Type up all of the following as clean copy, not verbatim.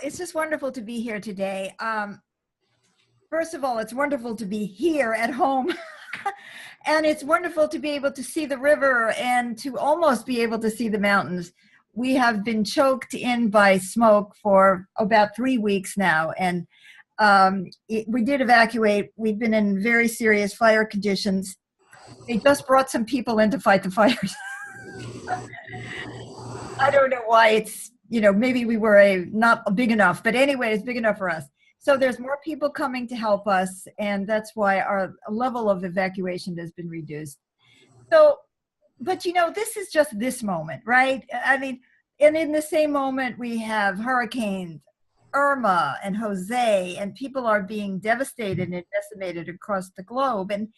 It's just wonderful to be here today. First of all, it's wonderful to be here at home. And it's wonderful to be able to see the river and to almost be able to see the mountains. We have been choked in by smoke for about 3 weeks now. And we did evacuate. We've been in very serious fire conditions. They just brought some people in to fight the fires. I don't know why it's, maybe we were not big enough, but anyway, it's big enough for us. So there's more people coming to help us, and that's why our level of evacuation has been reduced. So, but this is just this moment, right? I mean, and in the same moment, we have hurricanes, Irma and Jose, and people are being devastated and decimated across the globe. And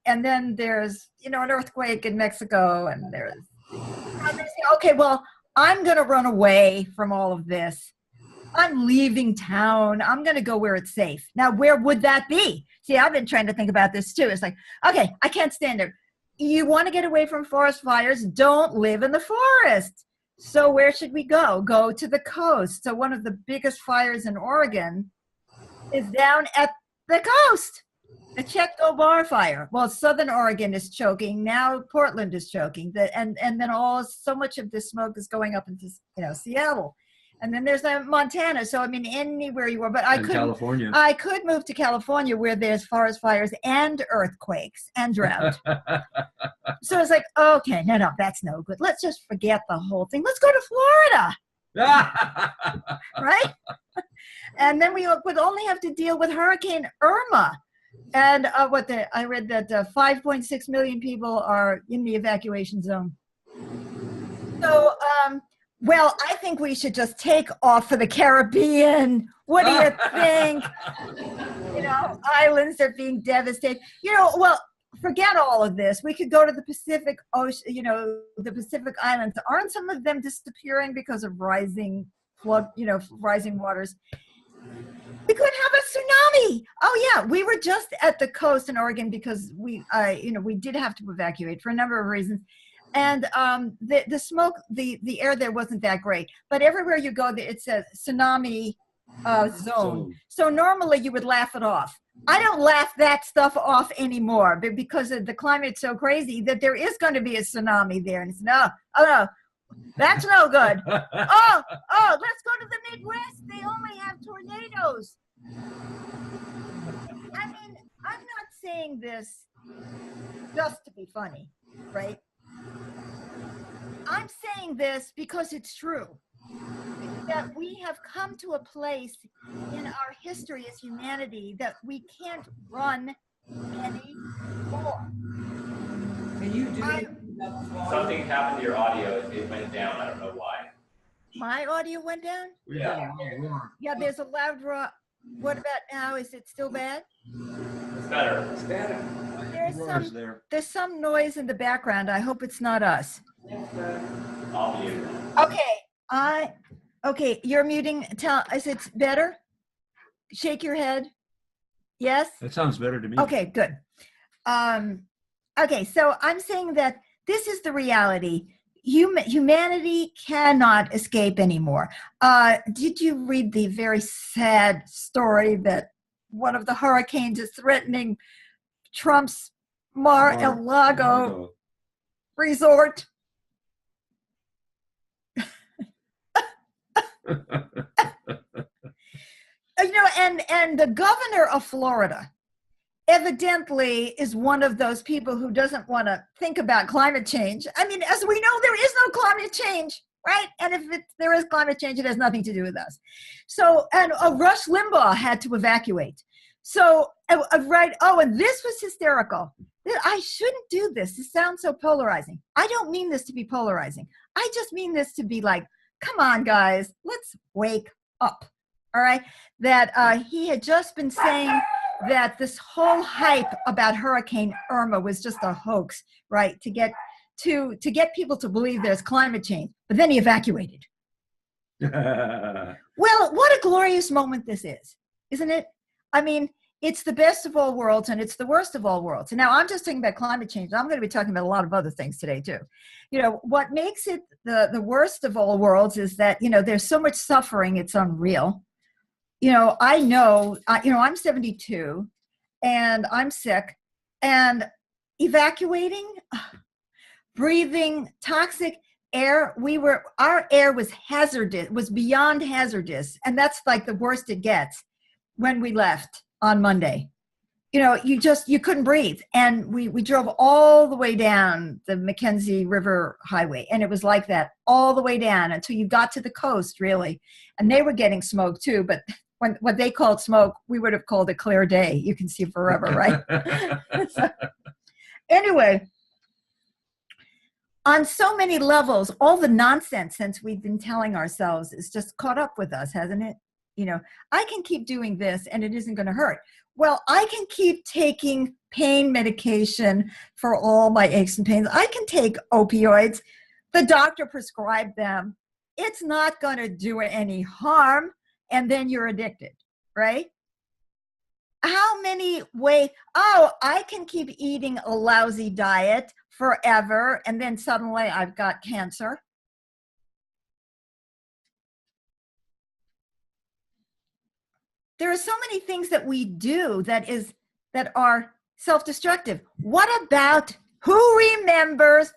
then there's, an earthquake in Mexico, and there's, okay, well, I'm going to run away from all of this. I'm leaving town. I'm going to go where it's safe. Now, where would that be? See, I've been trying to think about this too. It's like, okay, I can't stand it. You want to get away from forest fires? Don't live in the forest. So where should we go? Go to the coast. So one of the biggest fires in Oregon is down at the coast. The Chetco Bar fire. Well, Southern Oregon is choking. Now Portland is choking. And then so much of this smoke is going up into Seattle. And then there's Montana. So I mean, anywhere you are, but I could move to California where there's forest fires and earthquakes and drought. So it's like, okay, no, that's no good. Let's just forget the whole thing. Let's go to Florida. Right? And then we would only have to deal with Hurricane Irma. And I read that 5.6 million people are in the evacuation zone. So, well, I think we should just take off for the Caribbean. What do you think? Islands are being devastated. Well, forget all of this. We could go to the Pacific Ocean, the Pacific Islands. Aren't some of them disappearing because of rising waters? We could have a tsunami. Oh yeah, we were just at the coast in Oregon because we did have to evacuate for a number of reasons. And the smoke, the air there wasn't that great. But everywhere you go, it says tsunami zone. So normally you would laugh it off. I don't laugh that stuff off anymore because the climate's so crazy that there is going to be a tsunami there. And it's no, that's no good. Oh, let's go to the Midwest. They only have tornadoes. I mean, I'm not saying this just to be funny, right? I'm saying this because it's true. That we have come to a place in our history as humanity that we can't run anymore. Can you do something happened to your audio? It went down. I don't know why. My audio went down? Yeah. Yeah, there's a loud roar. What about now? Is it still bad? It's better. It's better. There's some noise in the background. I hope it's not us. I'll mute. Okay, you're muting. Is it better? Shake your head. Yes? That sounds better to me. Okay, good. Okay, so I'm saying that this is the reality. Humanity cannot escape anymore. Did you read the very sad story that one of the hurricanes is threatening Trump's Mar-a-Lago resort? And the governor of Florida evidently is one of those people who doesn't want to think about climate change. I mean, as we know, there is no climate change, right? And if there is climate change, it has nothing to do with us. So, and Rush Limbaugh had to evacuate. So, right, and this was hysterical. I shouldn't do this. This sounds so polarizing. I don't mean this to be polarizing. I just mean this to be like, come on, guys, let's wake up, all right? That he had just been saying that this whole hype about Hurricane Irma was just a hoax, right? To get people to believe there's climate change, but then he evacuated. Well, what a glorious moment this is, isn't it? I mean, it's the best of all worlds and it's the worst of all worlds. And now I'm just talking about climate change. I'm going to be talking about a lot of other things today too. What makes it the worst of all worlds is that, there's so much suffering, it's unreal. I'm 72 and I'm sick, and evacuating, breathing toxic air, our air was hazardous, was beyond hazardous. And that's like the worst it gets when we left on Monday. You couldn't breathe. And we drove all the way down the Mackenzie River Highway. And it was like that all the way down until you got to the coast, really. And they were getting smoke too. But what they called smoke, we would have called a clear day. You can see forever, right? So, anyway, on so many levels, all the nonsense since we've been telling ourselves is just caught up with us, hasn't it? I can keep doing this and it isn't going to hurt. Well, I can keep taking pain medication for all my aches and pains. I can take opioids. The doctor prescribed them. It's not going to do any harm. And then you're addicted, right? How many ways? Oh, I can keep eating a lousy diet forever. And then suddenly I've got cancer. There are so many things that we do that are self-destructive. What about, who remembers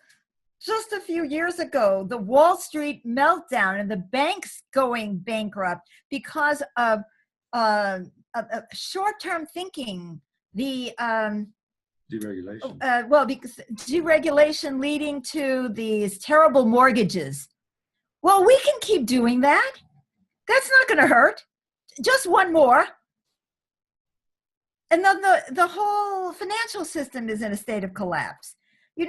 just a few years ago, the Wall Street meltdown and the banks going bankrupt because of short-term thinking, the deregulation. Because deregulation leading to these terrible mortgages. Well, we can keep doing that. That's not going to hurt. Just one more. And then the whole financial system is in a state of collapse. We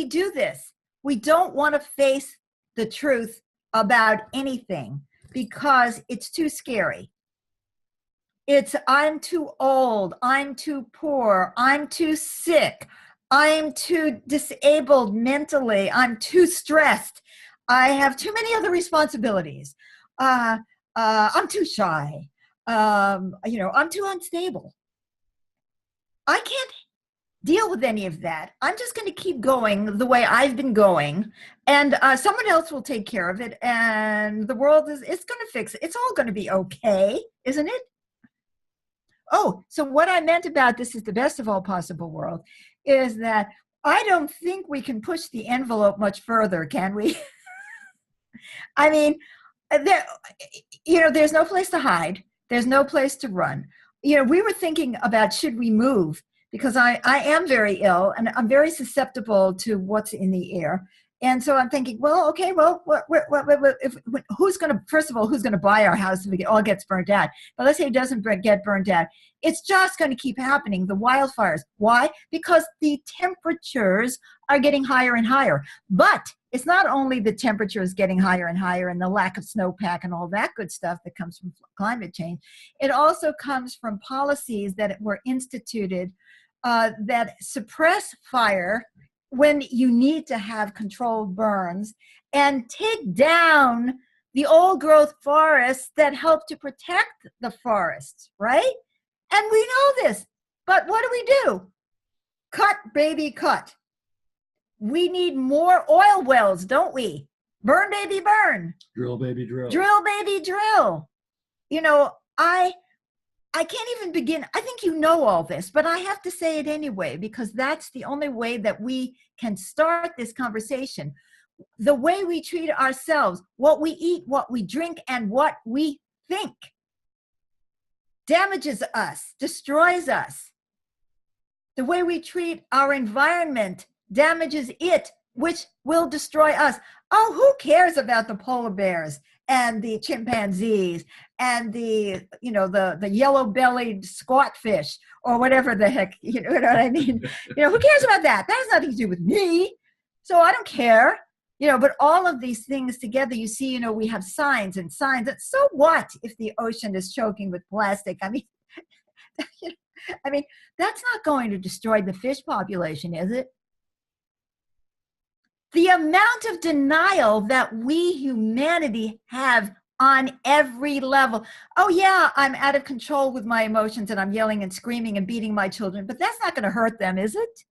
do this. We don't want to face the truth about anything because it's too scary. I'm too old, I'm too poor, I'm too sick, I'm too disabled mentally, I'm too stressed, I have too many other responsibilities. I'm too shy. I'm too unstable. I can't deal with any of that. I'm just going to keep going the way I've been going, and someone else will take care of it, and the world it's going to fix it. It's all going to be okay, isn't it? Oh, so what I meant about this is the best of all possible world is that I don't think we can push the envelope much further, can we? I mean, there's no place to hide. There's no place to run. We were thinking about, should we move? Because I am very ill and I'm very susceptible to what's in the air. And so I'm thinking, well, okay, who's going to buy our house if it all gets burnt out? But let's say it doesn't get burnt out. It's just going to keep happening. The wildfires. Why? Because the temperatures are getting higher and higher. But it's not only the temperatures getting higher and higher and the lack of snowpack and all that good stuff that comes from climate change. It also comes from policies that were instituted that suppress fire when you need to have controlled burns and take down the old growth forests that help to protect the forests, right? And we know this, but what do? Cut, baby, cut. We need more oil wells, don't we? Burn, baby, burn. Drill, baby, drill. Drill, baby, drill. I can't even begin. I think you know all this, but I have to say it anyway, because that's the only way that we can start this conversation. The way we treat ourselves, what we eat, what we drink, and what we think damages us, destroys us. The way we treat our environment damages it, which will destroy us. Oh, who cares about the polar bears and the chimpanzees and the yellow-bellied squat fish or whatever the heck, you know what I mean? Who cares about that? That has nothing to do with me. So I don't care. But all of these things together, you see, we have signs and signs. And so what if the ocean is choking with plastic? I mean, that's not going to destroy the fish population, is it? The amount of denial that we humanity have on every level. Oh yeah, I'm out of control with my emotions and I'm yelling and screaming and beating my children, but that's not going to hurt them, is it?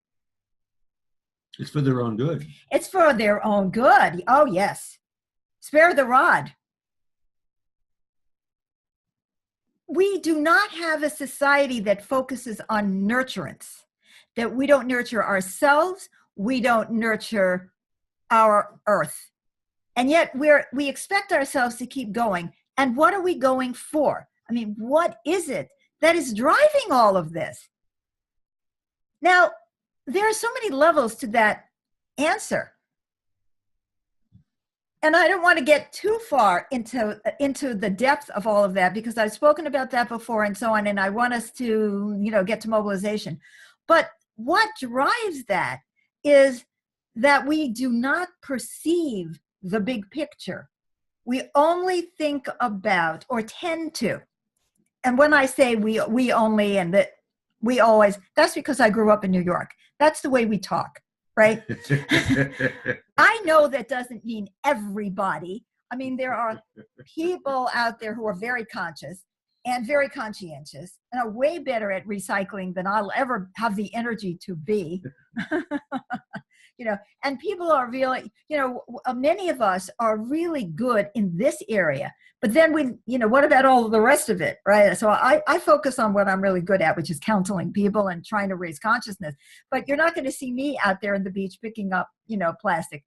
It's for their own good. It's for their own good. Oh yes. Spare the rod. We do not have a society that focuses on nurturance, that we don't nurture ourselves, we don't nurture our earth. And yet we expect ourselves to keep going. And what are we going for? I mean, what is it that is driving all of this? Now, there are so many levels to that answer. And I don't want to get too far into the depth of all of that because I've spoken about that before and so on, and I want us to, get to mobilization. But what drives that is that we do not perceive the big picture. We only think about, or tend to. And when I say we only and that we always, that's because I grew up in New York. That's the way we talk. Right? I know that doesn't mean everybody. I mean, there are people out there who are very conscious and very conscientious and are way better at recycling than I'll ever have the energy to be. And people are really, many of us are really good in this area. But then what about all of the rest of it, right? So I focus on what I'm really good at, which is counseling people and trying to raise consciousness. But you're not going to see me out there on the beach picking up, plastic.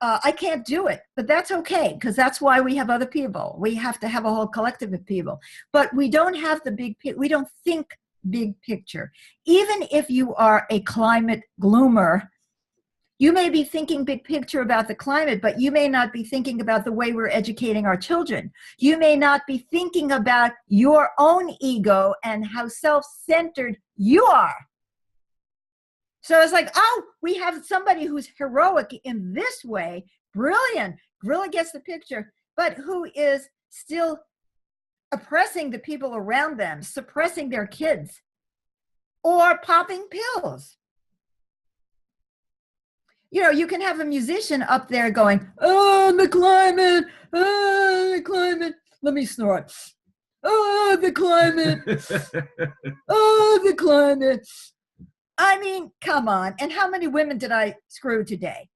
I can't do it, but that's okay, because that's why we have other people. We have to have a whole collective of people. But we don't have we don't think big picture. Even if you are a climate gloomer, you may be thinking big picture about the climate, but you may not be thinking about the way we're educating our children. You may not be thinking about your own ego and how self-centered you are. So it's like, oh, we have somebody who's heroic in this way, brilliant, really gets the picture, but who is still oppressing the people around them, suppressing their kids, or popping pills. You can have a musician up there going, oh, the climate, let me snort. Oh, the climate, oh, the climate. I mean, come on. And how many women did I screw today?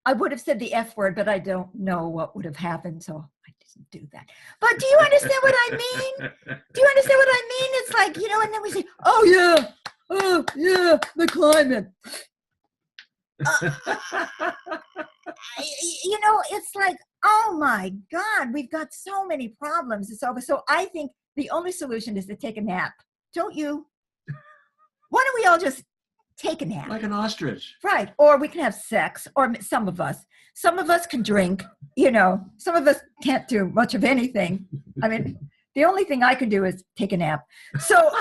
I would have said the F word, but I don't know what would have happened, so I didn't do that. But do you understand what I mean? Do you understand what I mean? It's like, and then we say, oh, yeah, the climate. It's like, oh my God, we've got so many problems. So I think the only solution is to take a nap. Don't you? Why don't we all just take a nap? Like an ostrich. Right. Or we can have sex, or some of us can drink, some of us can't do much of anything. I mean, the only thing I can do is take a nap. So,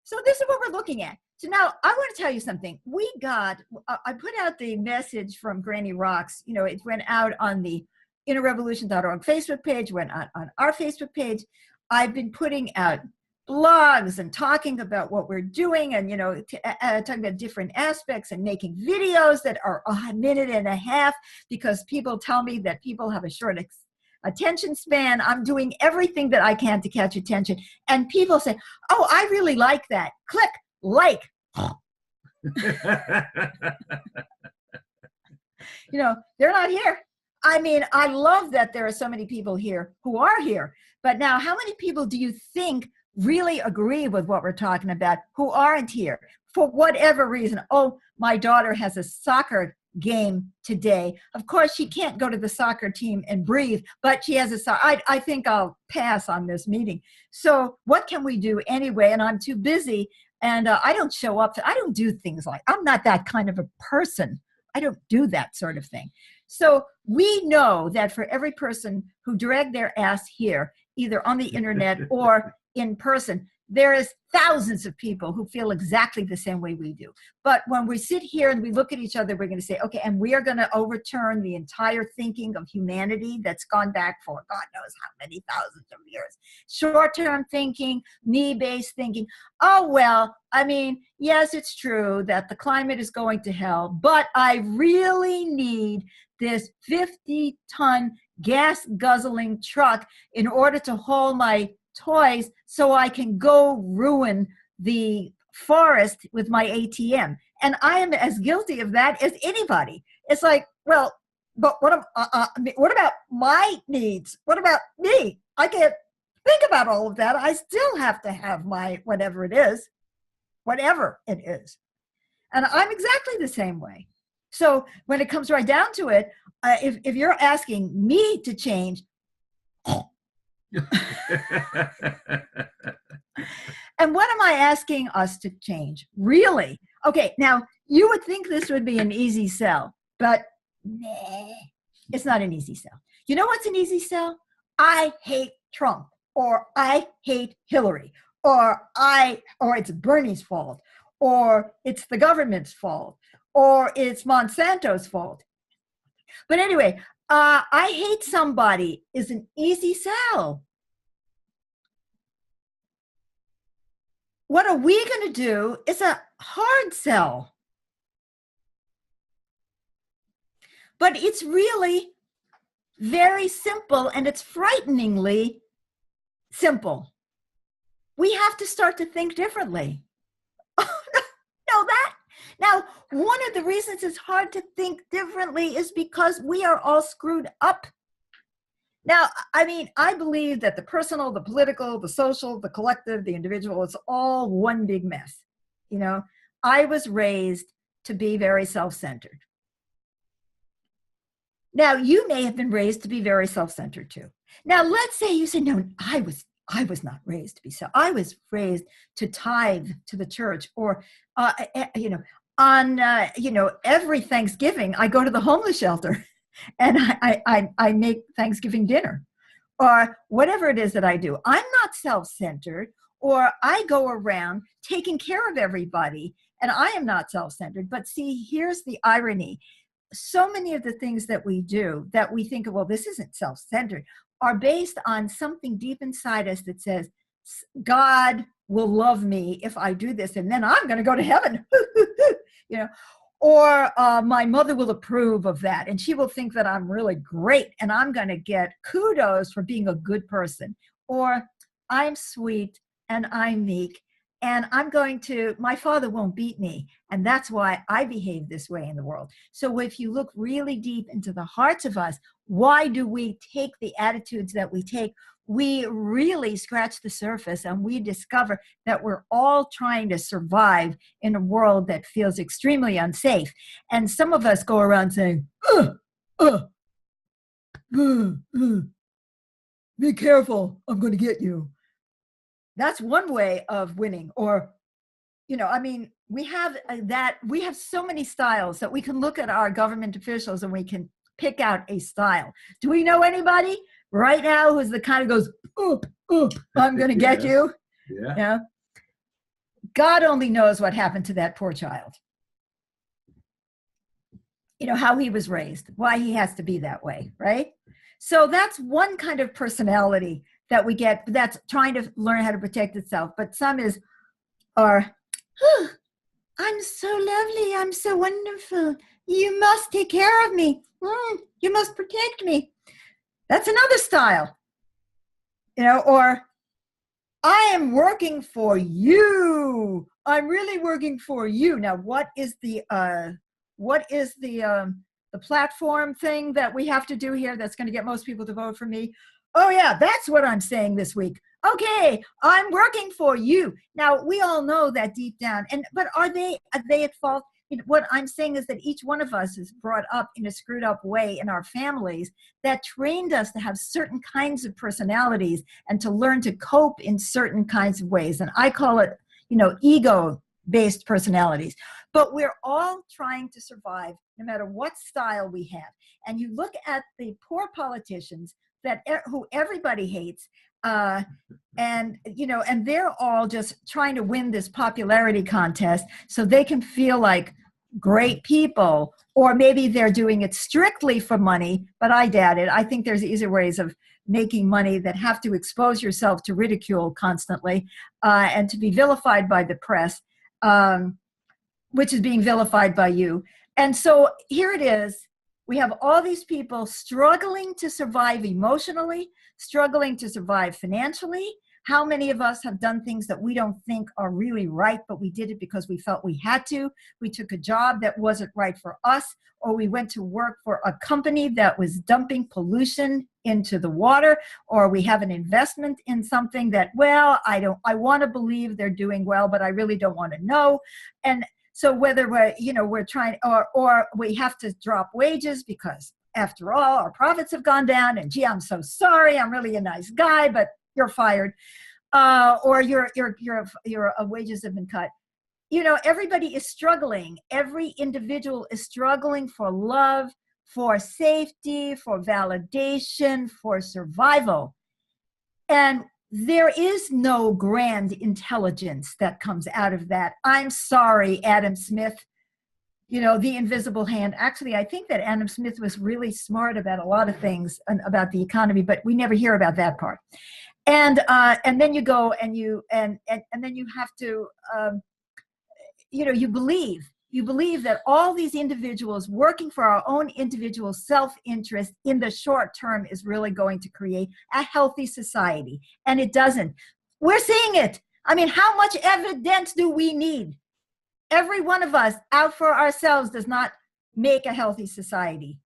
so this is what we're looking at. So now I want to tell you something. I put out the message from Granny Rocks. It went out on the innerrevolution.org Facebook page, went on our Facebook page. I've been putting out blogs and talking about what we're doing and, talking about different aspects and making videos that are a minute and a half because people tell me that people have a short attention span. I'm doing everything that I can to catch attention. And people say, oh, I really like that. Click. Like, they're not here. I mean, I love that there are so many people here who are here. But now, how many people do you think really agree with what we're talking about who aren't here for whatever reason? Oh, my daughter has a soccer game today. Of course, she can't go to the soccer team and breathe, but she has I think I'll pass on this meeting. So what can we do anyway? And I'm too busy. And I don't show up. I don't do things I'm not that kind of a person. I don't do that sort of thing. So we know that for every person who dragged their ass here, either on the internet or in person, there is thousands of people who feel exactly the same way we do. But when we sit here and we look at each other, we're going to say, okay, and we are going to overturn the entire thinking of humanity that's gone back for God knows how many thousands of years. Short-term thinking, me-based thinking. Oh, well, I mean, yes, it's true that the climate is going to hell, but I really need this 50-ton gas-guzzling truck in order to haul my toys so I can go ruin the forest with my ATM. And I am as guilty of that as anybody. It's like, well, but what about my needs? What about me? I can't think about all of that. I still have to have my whatever it is. And I'm exactly the same way. So when it comes right down to it, if you're asking me to change, and what am I asking us to change? Really? Okay, now you would think this would be an easy sell, but nah, it's not an easy sell. You know what's an easy sell? I hate Trump, or I hate Hillary, or it's Bernie's fault, or it's the government's fault, or it's Monsanto's fault. But anyway, I hate somebody is an easy sell. What are we going to do is a hard sell. But it's really very simple, and it's frighteningly simple. We have to start to think differently. Know that? Now, one of the reasons it's hard to think differently is because we are all screwed up. Now, I mean, I believe that the personal, the political, the social, the collective, the individual, it's all one big mess. You know, I was raised to be very self-centered. Now, you may have been raised to be very self-centered too. Now, let's say you say, no, I was not raised to be so. I was raised to tithe to the church, or, on every Thanksgiving, I go to the homeless shelter and I make Thanksgiving dinner, or whatever it is that I do. I'm not self-centered, or I go around taking care of everybody, and I am not self-centered. But see, here's the irony. So many of the things that we do that we think, well, this isn't self-centered, are based on something deep inside us that says, God will love me if I do this, and then I'm going to go to heaven. Or my mother will approve of that, and she will think that I'm really great, and I'm going to get kudos for being a good person. Or I'm sweet, and I'm meek, and my father won't beat me, and that's why I behave this way in the world. So if you look really deep into the hearts of us, why do we take the attitudes that we take? We really scratch the surface, and we discover that we're all trying to survive in a world that feels extremely unsafe. And some of us go around saying, be careful, I'm going to get you. That's one way of winning. Or, we have so many styles that we can look at our government officials and we can pick out a style. Do we know anybody right now who's the kind of goes, I'm going to get you? Yeah. God only knows what happened to that poor child. How he was raised, why he has to be that way, right? So that's one kind of personality that we get that's trying to learn how to protect itself. But some are, I'm so lovely, I'm so wonderful, you must take care of me, you must protect me. That's another style. Or I am working for you, I'm really working for you. Now, what is the platform thing that we have to do here that's going to get most people to vote for me? Oh yeah, that's what I'm saying this week. Okay, I'm working for you. Now, we all know that deep down, but are they at fault? What I'm saying is that each one of us is brought up in a screwed up way in our families that trained us to have certain kinds of personalities and to learn to cope in certain kinds of ways. And I call it, ego-based personalities. But we're all trying to survive no matter what style we have. And you look at the poor politicians who everybody hates, And and they're all just trying to win this popularity contest so they can feel like great people, or maybe they're doing it strictly for money, but I doubt it. I think there's easier ways of making money that have to expose yourself to ridicule constantly, and to be vilified by the press, which is being vilified by you. And so here it is. We have all these people struggling to survive emotionally, struggling to survive financially. How many of us have done things that we don't think are really right, but we did it because we felt we had to? We took a job that wasn't right for us, or we went to work for a company that was dumping pollution into the water, or we have an investment in something that, well, I want to believe they're doing well, but I really don't want to know. And so whether we're trying, or we have to drop wages because after all, our profits have gone down, and gee, I'm so sorry, I'm really a nice guy, but you're fired, or your wages have been cut. Everybody is struggling. Every individual is struggling for love, for safety, for validation, for survival. And there is no grand intelligence that comes out of that. I'm sorry, Adam Smith, the invisible hand. Actually, I think that Adam Smith was really smart about a lot of things about the economy, but we never hear about that part. And then you go and then you have to, you believe that all these individuals working for our own individual self-interest in the short term is really going to create a healthy society. And it doesn't. We're seeing it. I mean, how much evidence do we need? Every one of us out for ourselves does not make a healthy society.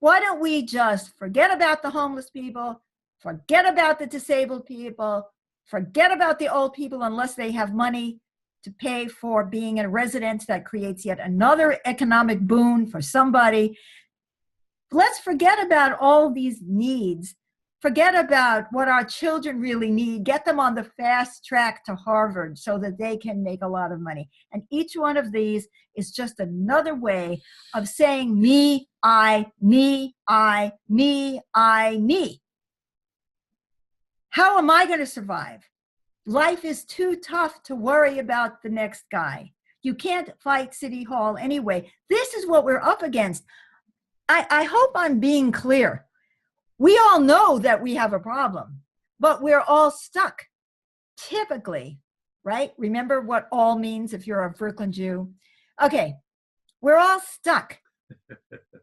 Why don't we just forget about the homeless people, forget about the disabled people, forget about the old people unless they have money to pay for being in a residence that creates yet another economic boon for somebody. Let's forget about all these needs. Forget about what our children really need. Get them on the fast track to Harvard so that they can make a lot of money. And each one of these is just another way of saying me, I, me, I, me, I, me. How am I going to survive? Life is too tough to worry about the next guy. You can't fight City Hall anyway. This is what we're up against. I hope I'm being clear. We all know that we have a problem, but we're all stuck, typically, right? Remember what all means if you're a Brooklyn Jew? Okay, we're all stuck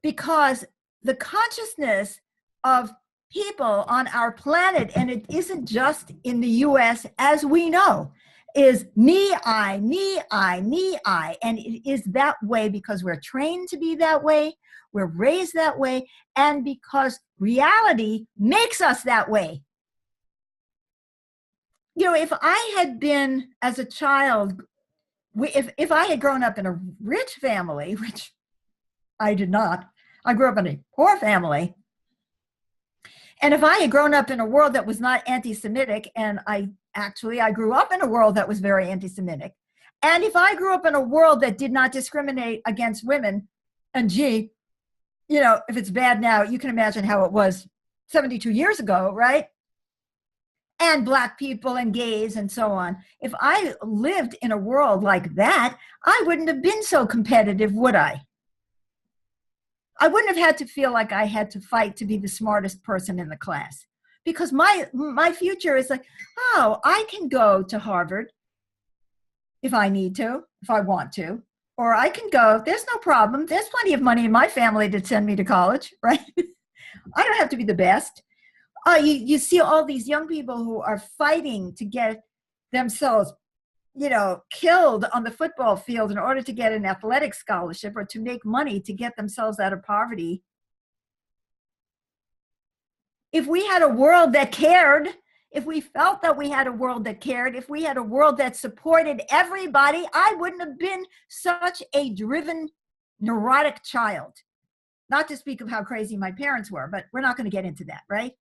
because the consciousness of people on our planet, and it isn't just in the US, as we know, is me, I, me, I, me, I. And it is that way because we're trained to be that way, we're raised that way, and because reality makes us that way. If I had been, as a child, if I had grown up in a rich family, which I did not, I grew up in a poor family, and if I had grown up in a world that was not anti-Semitic, and I grew up in a world that was very anti-Semitic, and if I grew up in a world that did not discriminate against women, and gee, if it's bad now, you can imagine how it was 72 years ago, right? And Black people and gays and so on. If I lived in a world like that, I wouldn't have been so competitive, would I? I wouldn't have had to feel like I had to fight to be the smartest person in the class, because my future is like, oh, I can go to Harvard if I need to, if I want to, or I can go, there's no problem. There's plenty of money in my family to send me to college, right? I don't have to be the best. You see all these young people who are fighting to get themselves killed on the football field in order to get an athletic scholarship or to make money to get themselves out of poverty. If we had a world that cared, if we felt that we had a world that cared, if we had a world that supported everybody, I wouldn't have been such a driven, neurotic child. Not to speak of how crazy my parents were, but we're not going to get into that, right?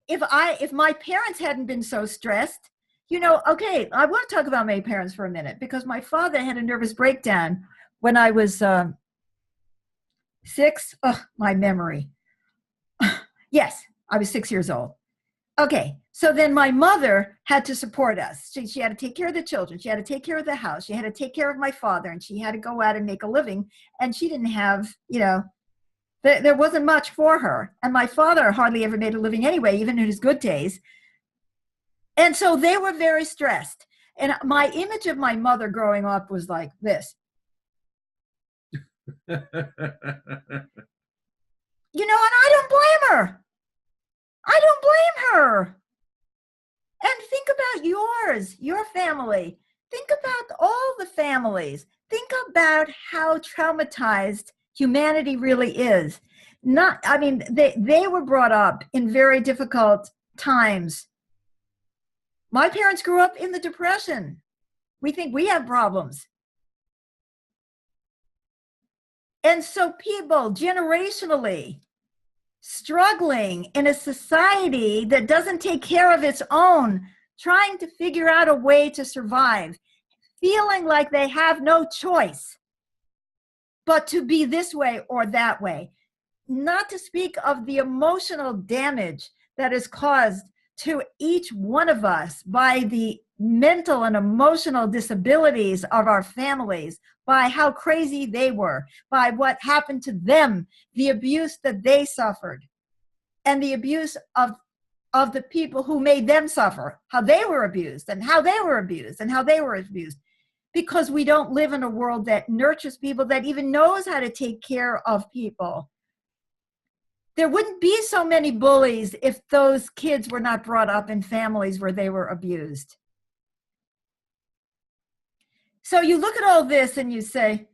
If my parents hadn't been so stressed, okay, I want to talk about my parents for a minute, because my father had a nervous breakdown when I was 6. Oh, my memory. Yes, I was 6 years old. Okay, so then my mother had to support us. She had to take care of the children. She had to take care of the house. She had to take care of my father, and she had to go out and make a living. And she didn't have, there wasn't much for her. And my father hardly ever made a living anyway, even in his good days. And so they were very stressed. And my image of my mother growing up was like this. And I don't blame her. I don't blame her. And think about yours, your family. Think about all the families. Think about how traumatized humanity really is. They were brought up in very difficult times. My parents grew up in the Depression. We think we have problems. And so people generationally struggling in a society that doesn't take care of its own, trying to figure out a way to survive, feeling like they have no choice but to be this way or that way. Not to speak of the emotional damage that is caused to each one of us by the mental and emotional disabilities of our families, by how crazy they were, by what happened to them, the abuse that they suffered, and the abuse of the people who made them suffer, how they were abused and how they were abused and how they were abused. Because we don't live in a world that nurtures people, that even knows how to take care of people. There wouldn't be so many bullies if those kids were not brought up in families where they were abused. So you look at all this and you say,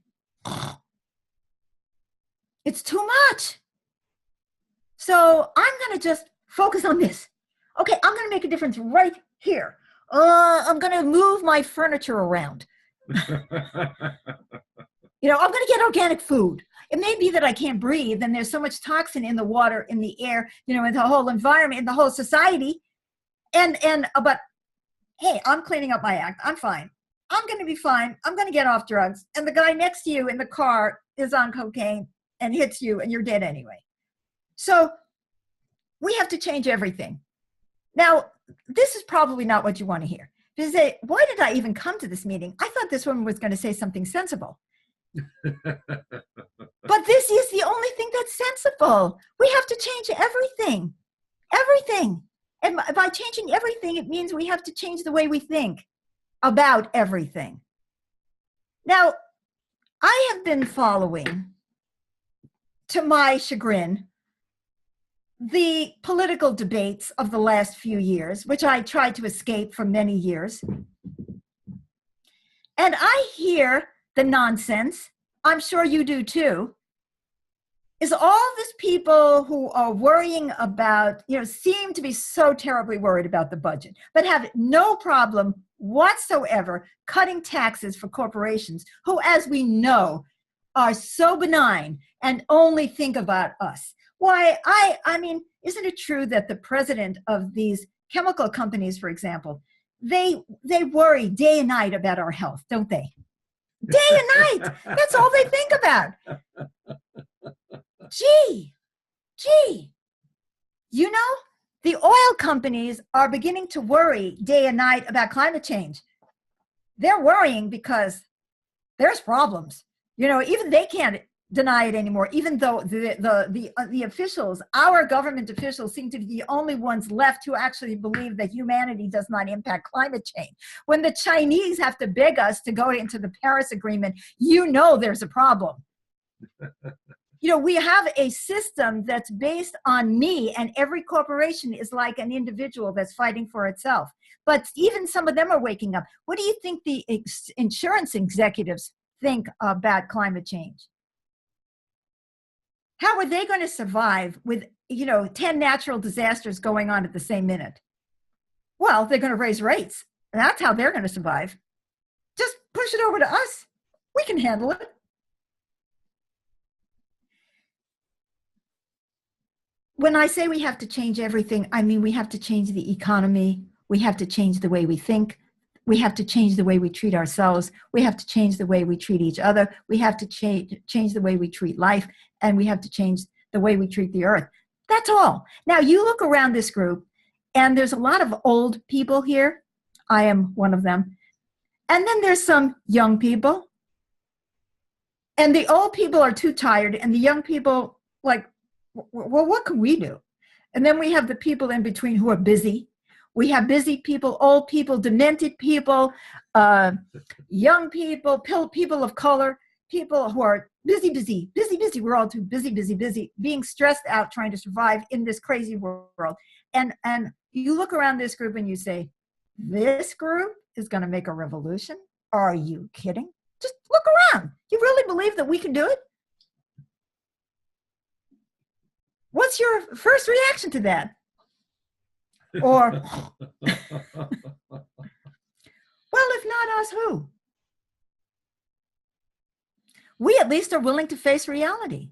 it's too much. So I'm going to just focus on this. Okay, I'm going to make a difference right here. I'm going to move my furniture around. I'm going to get organic food. It may be that I can't breathe and there's so much toxin in the water, in the air, in the whole environment, in the whole society. But hey, I'm cleaning up my act. I'm fine. I'm going to be fine. I'm going to get off drugs. And the guy next to you in the car is on cocaine and hits you and you're dead anyway. So we have to change everything. Now, this is probably not what you want to hear. You say, why did I even come to this meeting? I thought this woman was going to say something sensible. But this is the only thing that's sensible. We have to change everything. Everything. And by changing everything, it means we have to change the way we think about everything. Now, I have been following, to my chagrin, the political debates of the last few years, which I tried to escape for many years. And I hear the nonsense, I'm sure you do too, is all these people who are worrying about, seem to be so terribly worried about the budget, but have no problem whatsoever cutting taxes for corporations who, as we know, are so benign and only think about us. Why, I mean, isn't it true that the president of these chemical companies, for example, they worry day and night about our health, don't they? Day and night. That's all they think about. Gee, the oil companies are beginning to worry day and night about climate change. They're worrying because there's problems. Even they can't deny it anymore, even though the officials, our government officials, seem to be the only ones left who actually believe that humanity does not impact climate change. When the Chinese have to beg us to go into the Paris Agreement, there's a problem. We have a system that's based on me, and every corporation is like an individual that's fighting for itself. But even some of them are waking up. What do you think the insurance executives think about climate change? How are they going to survive with, 10 natural disasters going on at the same minute? Well, they're going to raise rates. That's how they're going to survive. Just push it over to us. We can handle it. When I say we have to change everything, I mean we have to change the economy. We have to change the way we think. We have to change the way we treat ourselves. We have to change the way we treat each other. We have to change the way we treat life. And we have to change the way we treat the earth. That's all. Now, you look around this group, And there's a lot of old people here. I am one of them. And then there's some young people. And the old people are too tired, and the young people, like, well, what can we do? And then we have the people in between who are busy. We have busy people, old people, demented people, young people, people of color, people who are busy. We're all too busy, being stressed out, trying to survive in this crazy world. And you look around this group and you say, this group is going to make a revolution? Are you kidding? Just look around. You really believe that we can do it? What's your first reaction to that? Or, well, if not us, who? We at least are willing to face reality.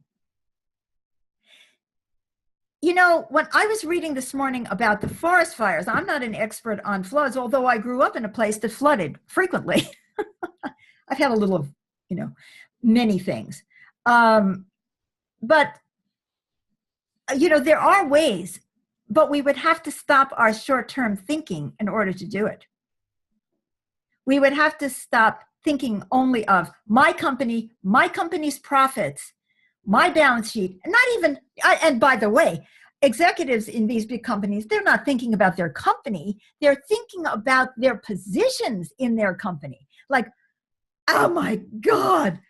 You know, when I was reading this morning about the forest fires, I'm not an expert on floods, although I grew up in a place that flooded frequently. I've had a little of, you know, many things. But, you know, there are ways, but we would have to stop our short-term thinking in order to do it. We would have to stop thinking only of my company, my company's profits, my balance sheet, and not even, and by the way, executives in these big companies, they're not thinking about their company, they're thinking about their positions in their company. Like, oh my God,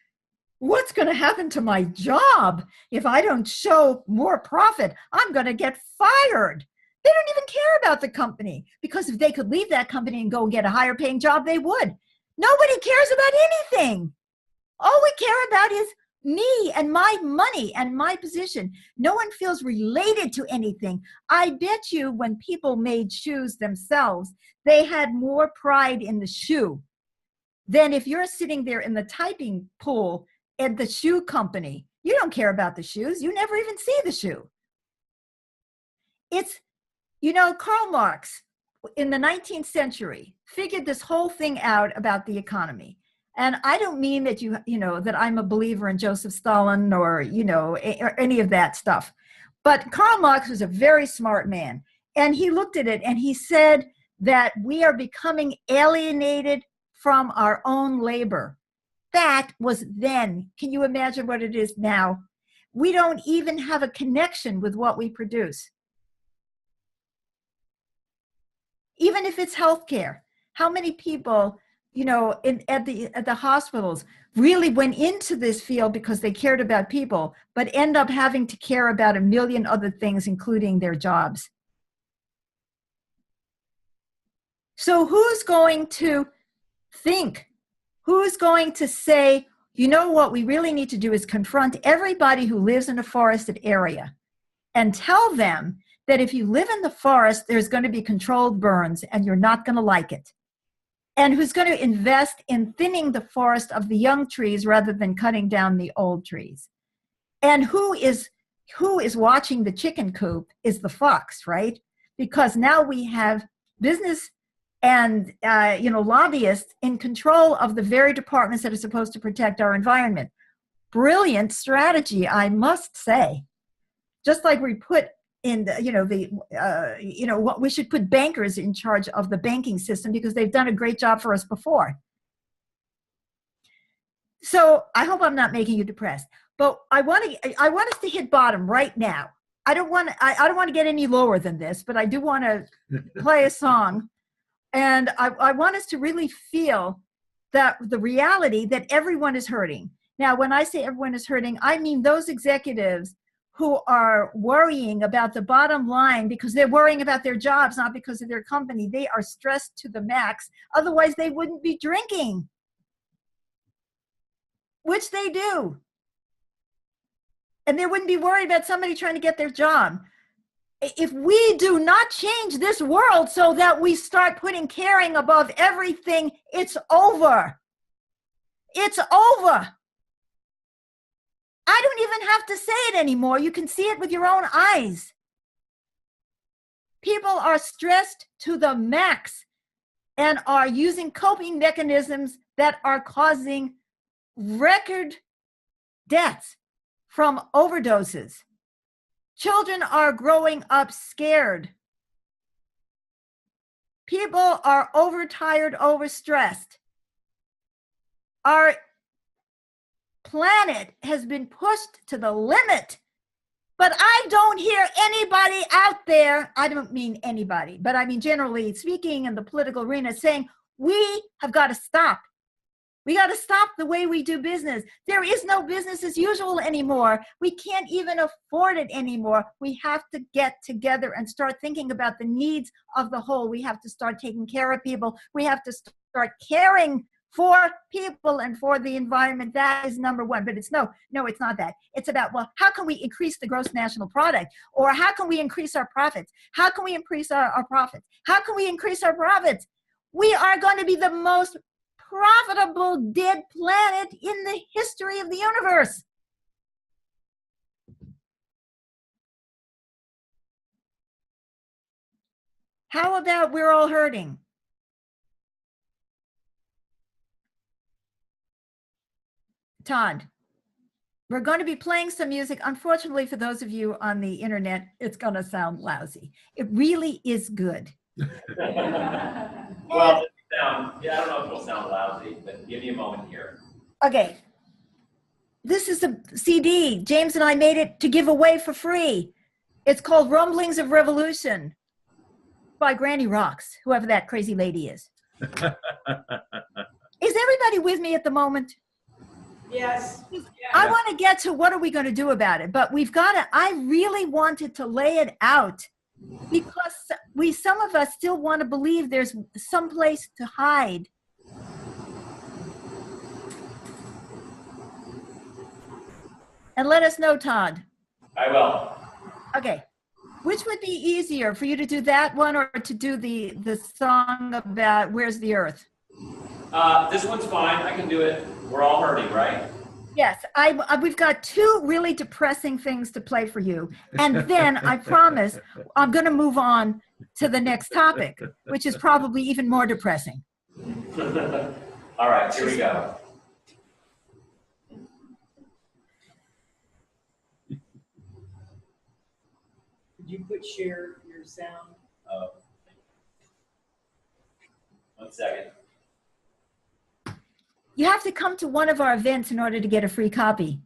what's going to happen to my job if I don't show more profit? I'm going to get fired. They don't even care about the company, because if they could leave that company and go get a higher paying job, they would. Nobody cares about anything. All we care about is me and my money and my position. No one feels related to anything. I bet you when people made shoes themselves, they had more pride in the shoe than if you're sitting there in the typing pool at the shoe company. You don't care about the shoes. You never even see the shoe. It's, you know, Karl Marx in the 19th century figured this whole thing out about the economy. And I don't mean that you know, that I'm a believer in Joseph Stalin or, you know, or any of that stuff. But Karl Marx was a very smart man. And he looked at it and he said that we are becoming alienated from our own labor. That was then. Can you imagine what it is now? We don't even have a connection with what we produce. Even if it's healthcare, how many people, you know, at the hospitals really went into this field because they cared about people, but end up having to care about a million other things, including their jobs. So who's going to think? Who's going to say, you know what we really need to do is confront everybody who lives in a forested area and tell them that if you live in the forest, there's going to be controlled burns and you're not going to like it. And who's going to invest in thinning the forest of the young trees rather than cutting down the old trees. And who is watching the chicken coop is the fox, right? Because now we have business and you know, lobbyists in control of the very departments that are supposed to protect our environment. Brilliant strategy, I must say. Just like we put in the, you know, what we should put bankers in charge of the banking system because they've done a great job for us before. So I hope I'm not making you depressed, but I want us to hit bottom right now. I don't want to get any lower than this, but I do want to play a song. And I want us to really feel that the reality that everyone is hurting. Now, when I say everyone is hurting, I mean those executives who are worrying about the bottom line because they're worrying about their jobs, not because of their company. They are stressed to the max. Otherwise, they wouldn't be drinking, which they do. And they wouldn't be worried about somebody trying to get their job. If we do not change this world so that we start putting caring above everything, it's over. It's over. I don't even have to say it anymore. You can see it with your own eyes. People are stressed to the max and are using coping mechanisms that are causing record deaths from overdoses. Children are growing up scared. People are overtired, overstressed. Our planet has been pushed to the limit. But I don't hear anybody out there, I don't mean anybody, but I mean generally speaking in the political arena, saying we have got to stop. We got to stop the way we do business. There is no business as usual anymore. We can't even afford it anymore. We have to get together and start thinking about the needs of the whole. We have to start taking care of people. We have to start caring for people and for the environment. That is number one. But it's no, it's not that. It's about, well, how can we increase the gross national product? Or how can we increase our profits? How can we increase our profits? How can we increase our profits? We are going to be the most profitable dead planet in the history of the universe. How about we're all hurting? Todd, we're going to be playing some music. Unfortunately, for those of you on the internet, it's going to sound lousy. It really is good. Well, yeah, I don't know if it'll sound lousy, but give me a moment here. Okay. This is a CD. James and I made it to give away for free. It's called Rumblings of Revolution by Granny Rocks, whoever that crazy lady is. Is everybody with me at the moment? Yes. I want to get to what are we going to do about it, but we've got to, I really wanted to lay it out because some of us still want to believe there's some place to hide. And let us know, Todd. I will. Okay. Which would be easier for you to do that one or to do the song about Where's the Earth? This one's fine. I can do it. We're all hurting, right? Yes, we've got two really depressing things to play for you. And then I promise I'm going to move on to the next topic, which is probably even more depressing. All right, here we go. Could you put share your sound? 1 second. You have to come to one of our events in order to get a free copy.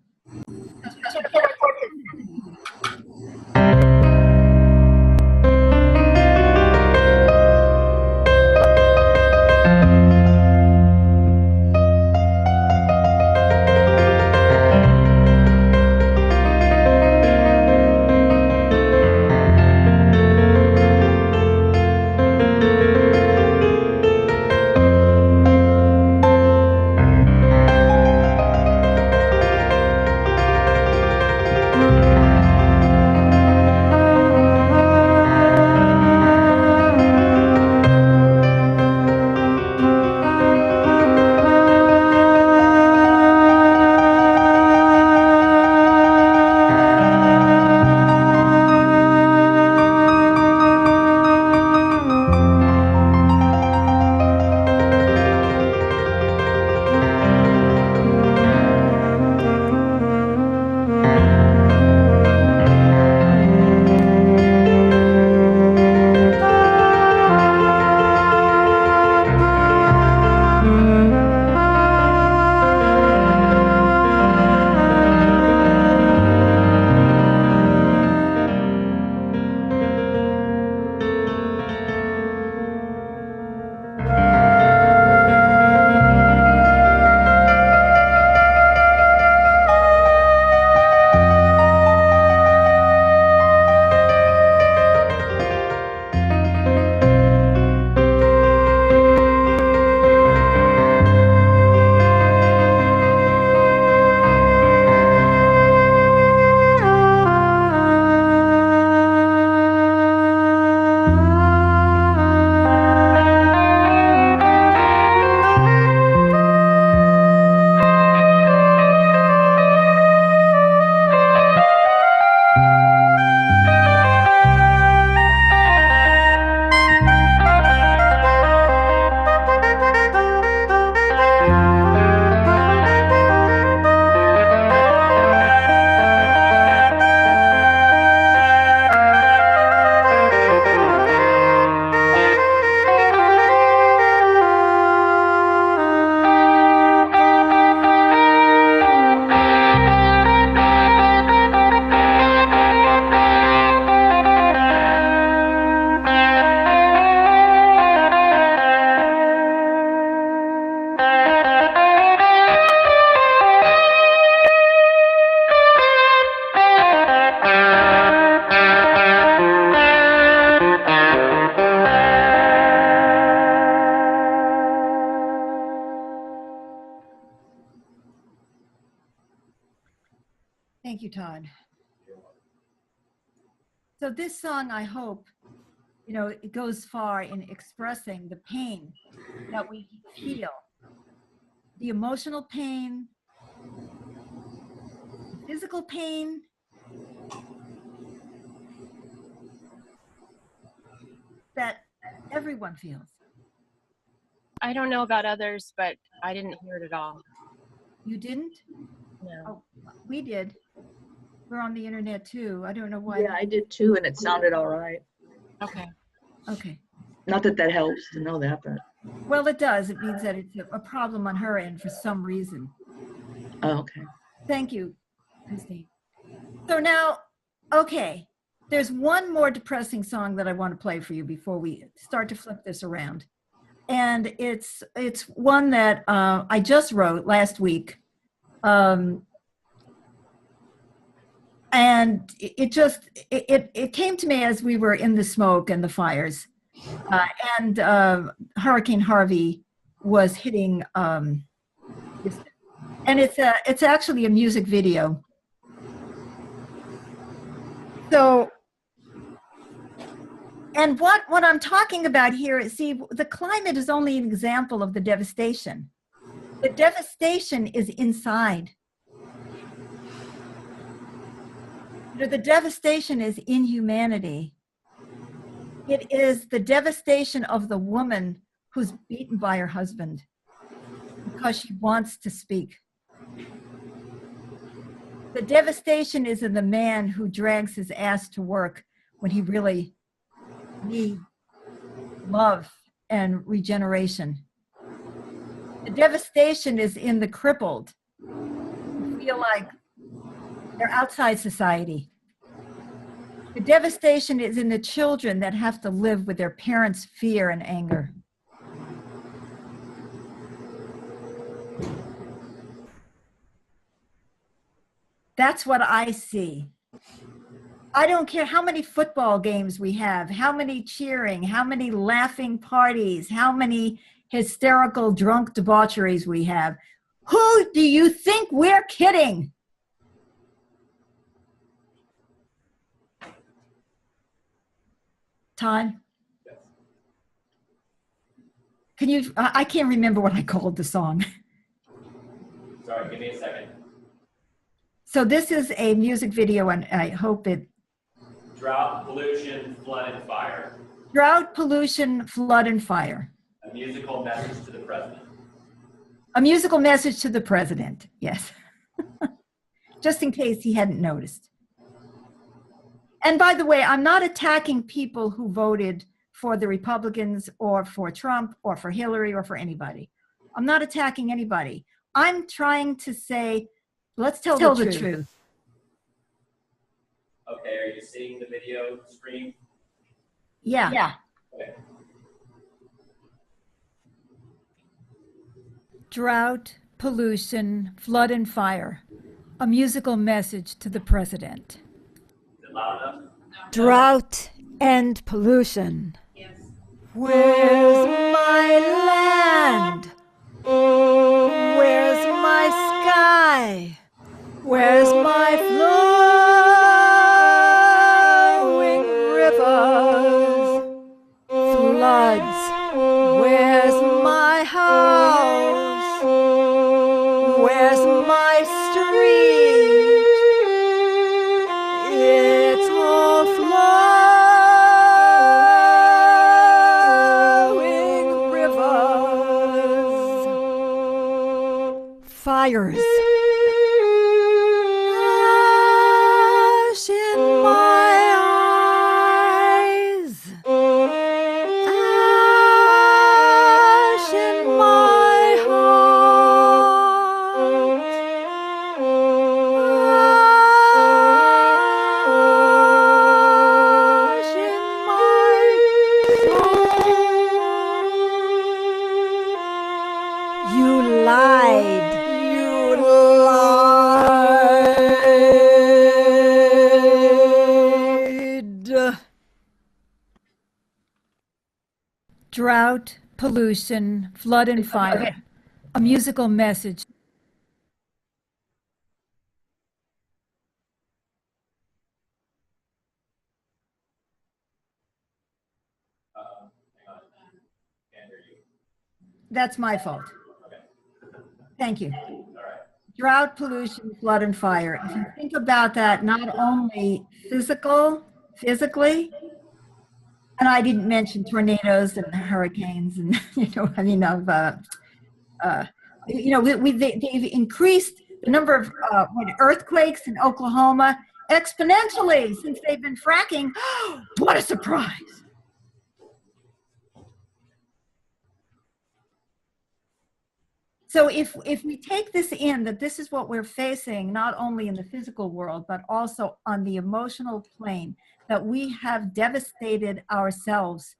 you, Todd. So this song, I hope, you know, it goes far in expressing the pain that we feel, the emotional pain, physical pain, that everyone feels. I don't know about others, but I didn't hear it at all. You didn't? No. Oh, we did. We're on the internet too. I don't know why. Yeah, I did too, and it sounded all right. Okay. Okay. Not that that helps to know that, but Well, it does. It means that it's a problem on her end for some reason. oh, okay. Thank you, Christine. So now, okay, there's one more depressing song that I want to play for you before we start to flip this around. And it's one that I just wrote last week. And it came to me as we were in the smoke and the fires. And Hurricane Harvey was hitting, and it's actually a music video. So, and what I'm talking about here is, see, the climate is only an example of the devastation. The devastation is inside. You know, the devastation is inhumanity. It is the devastation of the woman who's beaten by her husband because she wants to speak. The devastation is in the man who drags his ass to work when he really needs love and regeneration. The devastation is in the crippled who feel like they're outside society. The devastation is in the children that have to live with their parents' fear and anger. That's what I see. I don't care how many football games we have, how many cheering, how many laughing parties, how many hysterical drunk debaucheries we have. Who do you think we're kidding? Todd? Yes. Can you, I can't remember what I called the song. Sorry, give me a second. So this is a music video, and I hope it. Drought, pollution, flood, and fire. Drought, pollution, flood, and fire. A musical message to the president. A musical message to the president, yes. Just in case he hadn't noticed. And by the way, I'm not attacking people who voted for the Republicans or for Trump or for Hillary or for anybody. I'm not attacking anybody. I'm trying to say, let's tell the truth. Okay, are you seeing the video screen? Yeah. Okay. Drought, pollution, flood, and fire. A musical message to the president. Is it loud enough? Drought and pollution. Yes. Where's my land? Where's my sky? Where's my flowing rivers? Floods. Where's my house? Where's my street? It's all flowing rivers. Fires. Ash in my eyes. Ash in my heart. Ash in my soul. You lied. You lied. Drought, pollution, flood, and fire. Okay. A musical message. That's my fault. Okay. Thank you. All right. Drought, pollution, flood, and fire. If you think about that, not only physically, and I didn't mention tornadoes and hurricanes and, they've increased the number of earthquakes in Oklahoma exponentially since they've been fracking. What a surprise. So if we take this in, that this is what we're facing, not only in the physical world, but also on the emotional plane, that we have devastated ourselves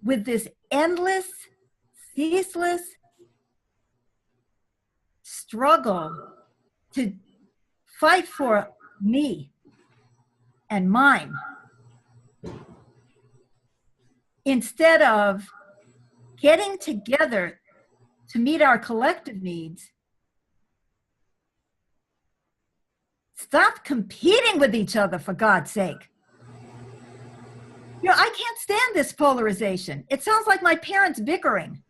with this endless, ceaseless struggle to fight for me and mine, instead of getting together to meet our collective needs. Stop competing with each other, for God's sake. I can't stand this polarization. It sounds like my parents bickering.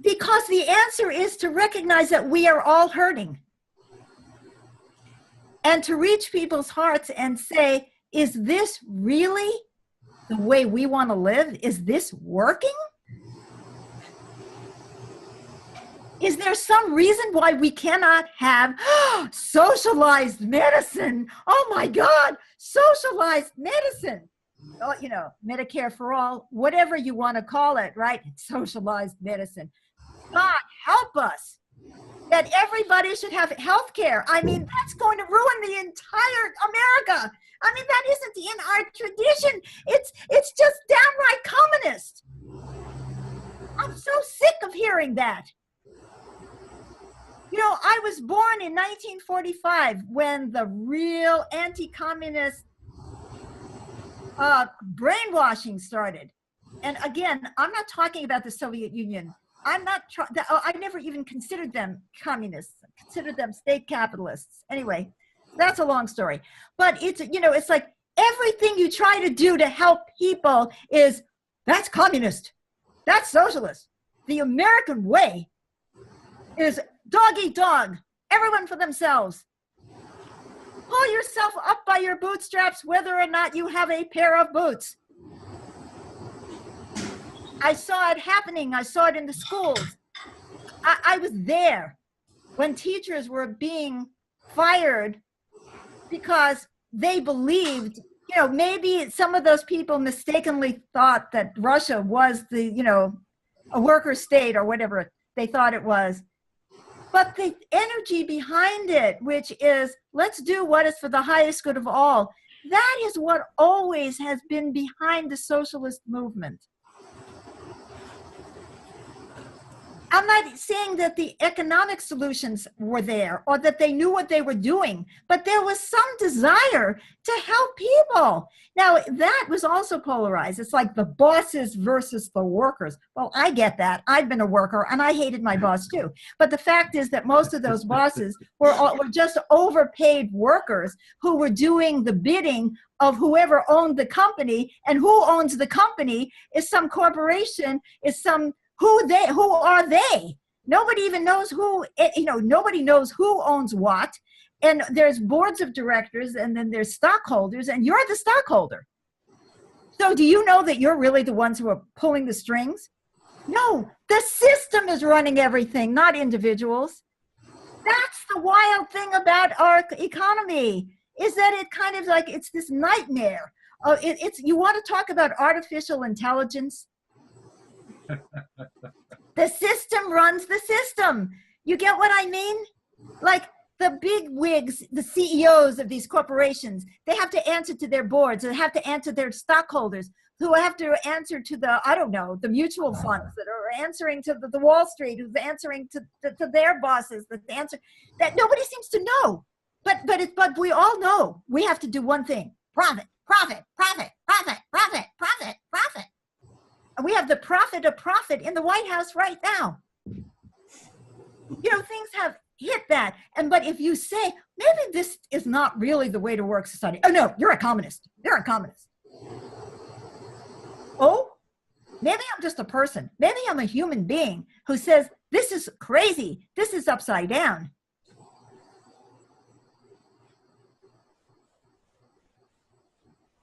Because the answer is to recognize that we are all hurting. And to reach people's hearts and say, is this really the way we want to live? Is this working? Is there some reason why we cannot have socialized medicine? Oh my God, socialized medicine. Oh, Medicare for all, whatever you want to call it, right? Socialized medicine. God, help us. That everybody should have health care. I mean, that's going to ruin the entire America. I mean, that isn't in our tradition. It's just downright communist. I'm so sick of hearing that. I was born in 1945 when the real anti-communist brainwashing started. And again, I'm not talking about the Soviet Union. I never even considered them communists. I considered them state capitalists. Anyway, that's a long story. But it's like everything you try to do to help people that's communist. That's socialist. The American way is dog eat dog. Everyone for themselves. Pull yourself up by your bootstraps, whether or not you have a pair of boots. I saw it happening. I saw it in the schools. I was there when teachers were being fired because they believed, maybe some of those people mistakenly thought that Russia was a worker state or whatever they thought it was. But the energy behind it, which is, let's do what is for the highest good of all, that is what always has been behind the socialist movement. I'm not saying that the economic solutions were there or that they knew what they were doing, but there was some desire to help people. Now, that was also polarized. It's like the bosses versus the workers. Well, I get that. I've been a worker and I hated my boss too. But the fact is that most of those bosses were just overpaid workers who were doing the bidding of whoever owned the company, and who owns the company is some corporation, is some who are they? Nobody even knows nobody knows who owns what. And there's boards of directors, and then there's stockholders, and you're the stockholder. So do you know that you're really the ones who are pulling the strings? No, the system is running everything, not individuals. That's the wild thing about our economy, is that it kind of like, it's this nightmare. You want to talk about artificial intelligence? The system runs the system. You get what I mean? Like the big wigs, the CEOs of these corporations, they have to answer to their boards, they have to answer their stockholders, who have to answer to the mutual funds that are answering to the Wall Street, who's answering to their bosses, that nobody seems to know. But we all know we have to do one thing: profit, profit, profit, profit, profit, profit, profit. We have the prophet of profit in the White House right now. Things have hit that. But if you say, maybe this is not really the way to work society. Oh no, you're a communist. You're a communist. Oh, maybe I'm just a person. Maybe I'm a human being who says, this is crazy. This is upside down.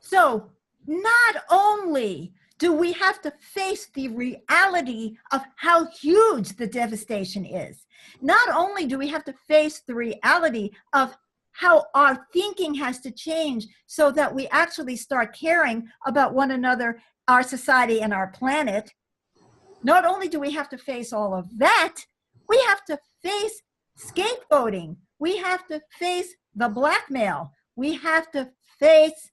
So not only do we have to face the reality of how huge the devastation is, not only do we have to face the reality of how our thinking has to change so that we actually start caring about one another, our society, and our planet, not only do we have to face all of that, we have to face scapegoating. We have to face the blackmail. We have to face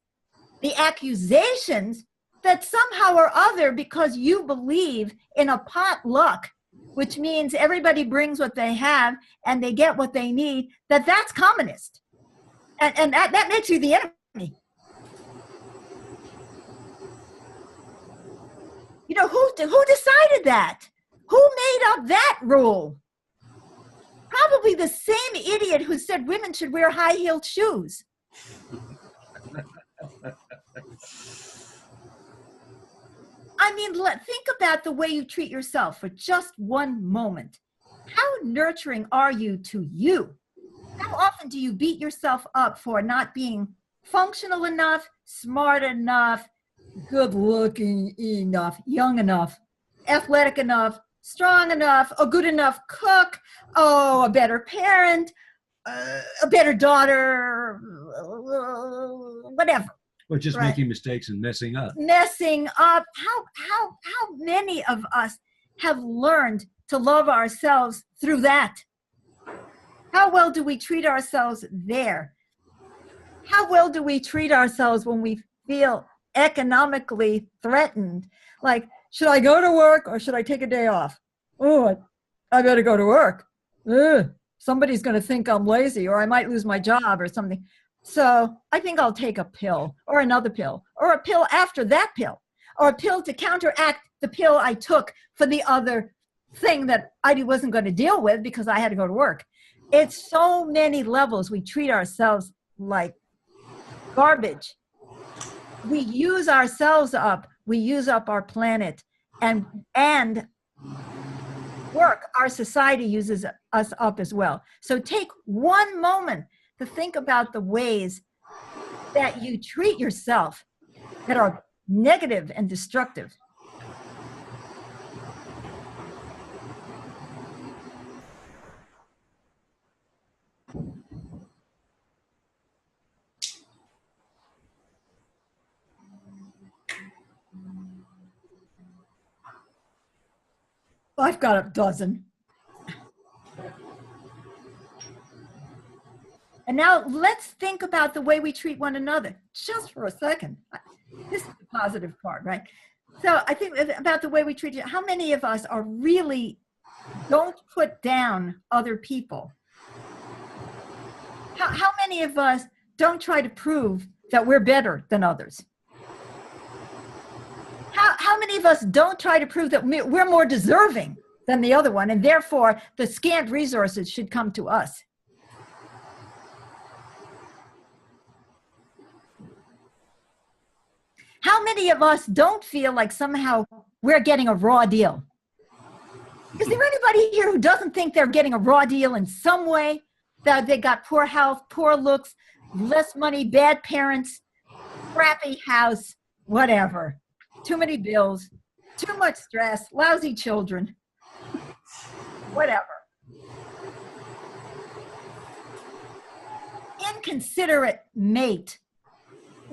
the accusations that somehow or other, because you believe in a potluck, which means everybody brings what they have and they get what they need, that's communist. And that makes you the enemy. You know, who decided that? Who made up that rule? Probably the same idiot who said women should wear high-heeled shoes. I mean, think about the way you treat yourself for just one moment. How nurturing are you to you? How often do you beat yourself up for not being functional enough, smart enough, good looking enough, young enough, athletic enough, strong enough, a good enough cook, a better parent, a better daughter, whatever. Or just Right. making mistakes and messing up. Messing up. How many of us have learned to love ourselves through that? How well do we treat ourselves there? How well do we treat ourselves when we feel economically threatened? Like, should I go to work or should I take a day off? Oh, I better go to work. Somebody's going to think I'm lazy, or I might lose my job or something. So I think I'll take a pill or another pill or a pill after that pill, or a pill to counteract the pill I took for the other thing that I wasn't going to deal with because I had to go to work. It's so many levels. We treat ourselves like garbage. We use ourselves up. We use up our planet, and work, our society uses us up as well. So take one moment to think about the ways that you treat yourself that are negative and destructive. I've got a dozen. And now let's think about the way we treat one another, just for a second. This is the positive part, right? So I think about the way we treat you. How many of us are really don't put down other people? How many of us don't try to prove that we're better than others? How many of us don't try to prove that we're more deserving than the other one, and therefore the scant resources should come to us? How many of us don't feel like somehow we're getting a raw deal? Is there anybody here who doesn't think they're getting a raw deal in some way? That they got poor health, poor looks, less money, bad parents, crappy house, whatever. Too many bills, too much stress, lousy children, whatever. Inconsiderate mate.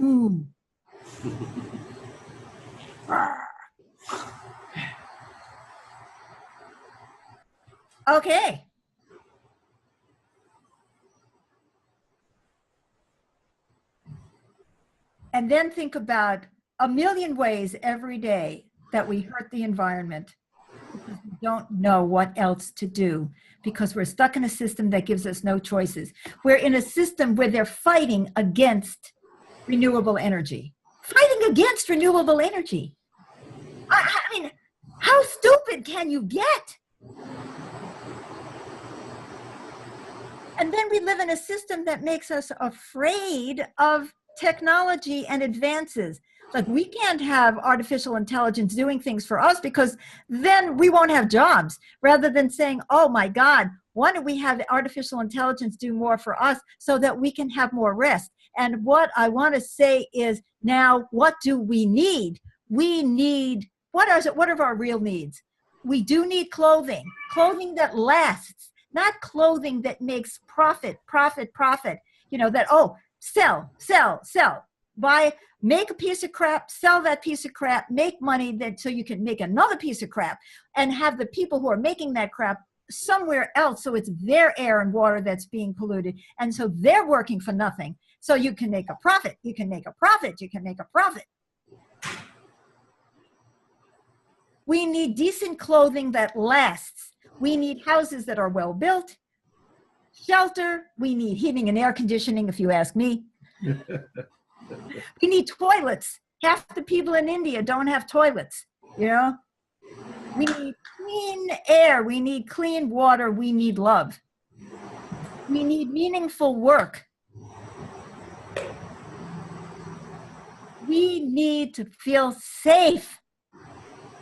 Ooh. Okay. And then think about a million ways every day that we hurt the environment because we don't know what else to do, because we're stuck in a system that gives us no choices. We're in a system where they're fighting against renewable energy. Fighting against renewable energy. I mean, how stupid can you get? And then we live in a system that makes us afraid of technology and advances. Like we can't have artificial intelligence doing things for us because then we won't have jobs. Rather than saying, oh my God, why don't we have artificial intelligence do more for us so that we can have more rest? And what I want to say is now, what do we need? We need, what are our real needs? We do need clothing that lasts, not clothing that makes profit. You know, that, oh, sell, buy, make a piece of crap, sell that piece of crap, make money so you can make another piece of crap and have the people who are making that crap somewhere else. So it's their air and water that's being polluted. And so they're working for nothing. So you can make a profit. We need decent clothing that lasts. We need houses that are well built, shelter. We need heating and air conditioning, if you ask me. We need toilets. Half the people in India don't have toilets, you know? We need clean air. We need clean water. We need love. We need meaningful work. We need to feel safe.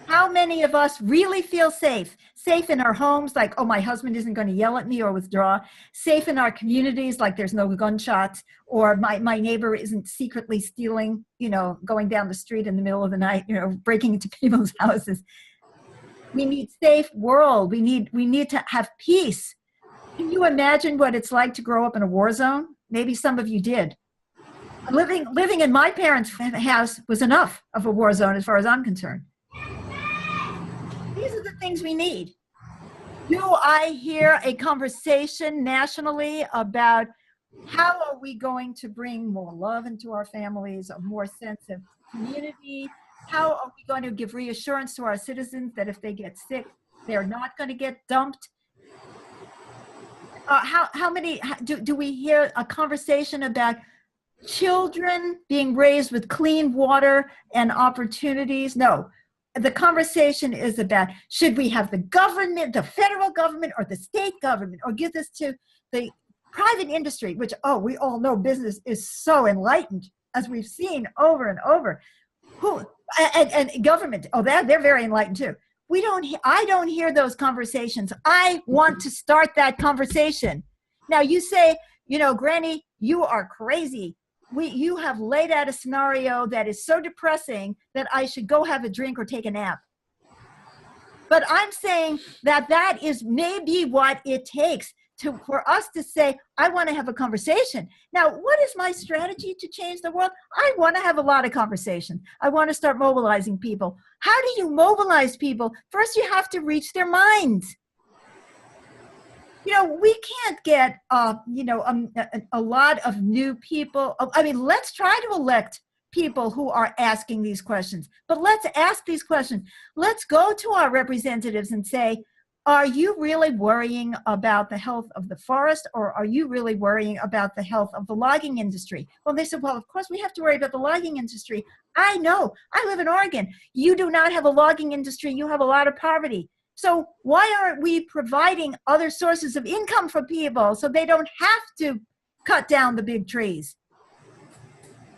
How many of us really feel safe? Safe in our homes, like, oh, my husband isn't going to yell at me or withdraw. Safe in our communities, like there's no gunshots, or my neighbor isn't secretly stealing, you know, going down the street in the middle of the night, you know, breaking into people's houses. We need safe world. We need to have peace. Can you imagine what it's like to grow up in a war zone? Maybe some of you did. Living in my parents' house was enough of a war zone as far as I'm concerned. These are the things we need. Do I hear a conversation nationally about how are we going to bring more love into our families, a more sense of community? How are we going to give reassurance to our citizens that if they get sick, they're not going to get dumped? How many do we hear a conversation about children being raised with clean water and opportunities? No. The conversation is about, should we have the government, the federal government, or the state government, or give this to the private industry, which, oh, we all know business is so enlightened, as we've seen over and over. And government, oh, they're very enlightened too. I don't hear those conversations. I want to start that conversation. Now you say, you know, Granny, you are crazy. You have laid out a scenario that is so depressing that I should go have a drink or take a nap. But I'm saying that is maybe what it takes for us to say, I want to have a conversation. Now, what is my strategy to change the world? I want to have a lot of conversation. I want to start mobilizing people. How do you mobilize people? First, you have to reach their minds. You know, we can't get, you know, a lot of new people. I mean, let's try to elect people who are asking these questions, but let's ask these questions. Let's go to our representatives and say, are you really worrying about the health of the forest, or are you really worrying about the health of the logging industry? Well, they said, well, of course we have to worry about the logging industry. I know, I live in Oregon. You do not have a logging industry. You have a lot of poverty. So why aren't we providing other sources of income for people so they don't have to cut down the big trees?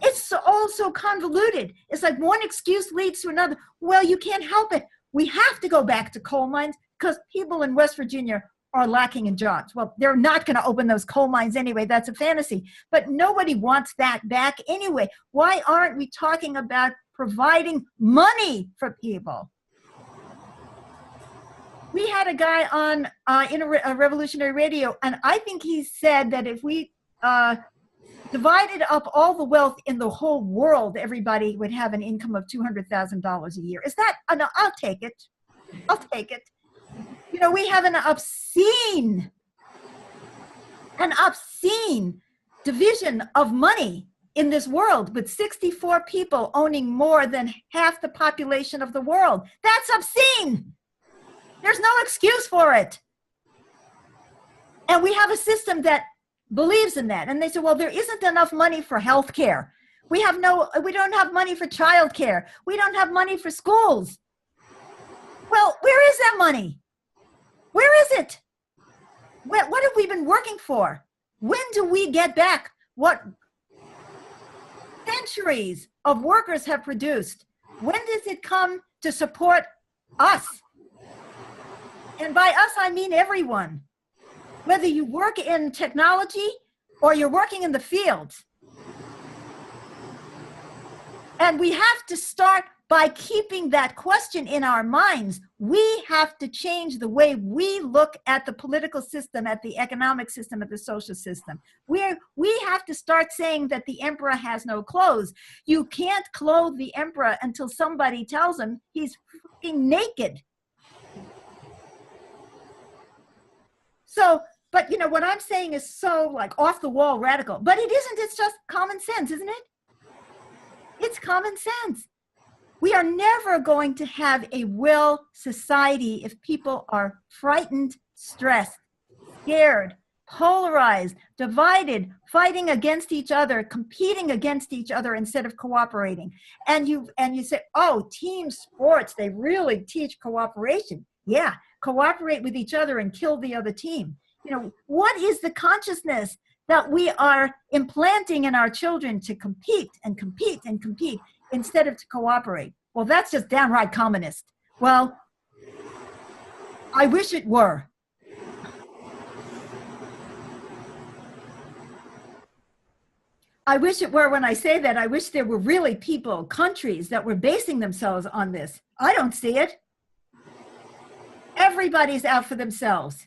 It's all so convoluted. It's like one excuse leads to another. Well, you can't help it. We have to go back to coal mines because people in West Virginia are lacking in jobs. Well, they're not going to open those coal mines anyway. That's a fantasy. But nobody wants that back anyway. Why aren't we talking about providing money for people? We had a guy on in a Revolutionary Radio, and I think he said that if we divided up all the wealth in the whole world, everybody would have an income of $200,000 a year. Is that, no, I'll take it. I'll take it. You know, we have an obscene division of money in this world, with 64 people owning more than half the population of the world. That's obscene. There's no excuse for it. And we have a system that believes in that. And they say, well, there isn't enough money for health care. We don't have money for child care. We don't have money for schools. Well, where is that money? Where is it? What have we been working for? When do we get back what centuries of workers have produced? When does it come to support us? And by us, I mean everyone. Whether you work in technology or you're working in the fields. And we have to start by keeping that question in our minds. We have to change the way we look at the political system, at the economic system, at the social system. We have to start saying that the emperor has no clothes. You can't clothe the emperor until somebody tells him he's freaking naked. So, but you know, what I'm saying is so like off the wall radical, but it isn't. It's just common sense, isn't it? It's common sense. We are never going to have a well society if people are frightened, stressed, scared, polarized, divided, fighting against each other, competing against each other instead of cooperating. And you say, oh, team sports, they really teach cooperation. Yeah, cooperate with each other and kill the other team. You know, what is the consciousness that we are implanting in our children to compete and compete and compete instead of to cooperate? Well, that's just downright communist. Well, I wish it were. I wish it were. When I say that, I wish there were really people, countries that were basing themselves on this. I don't see it. Everybody's out for themselves.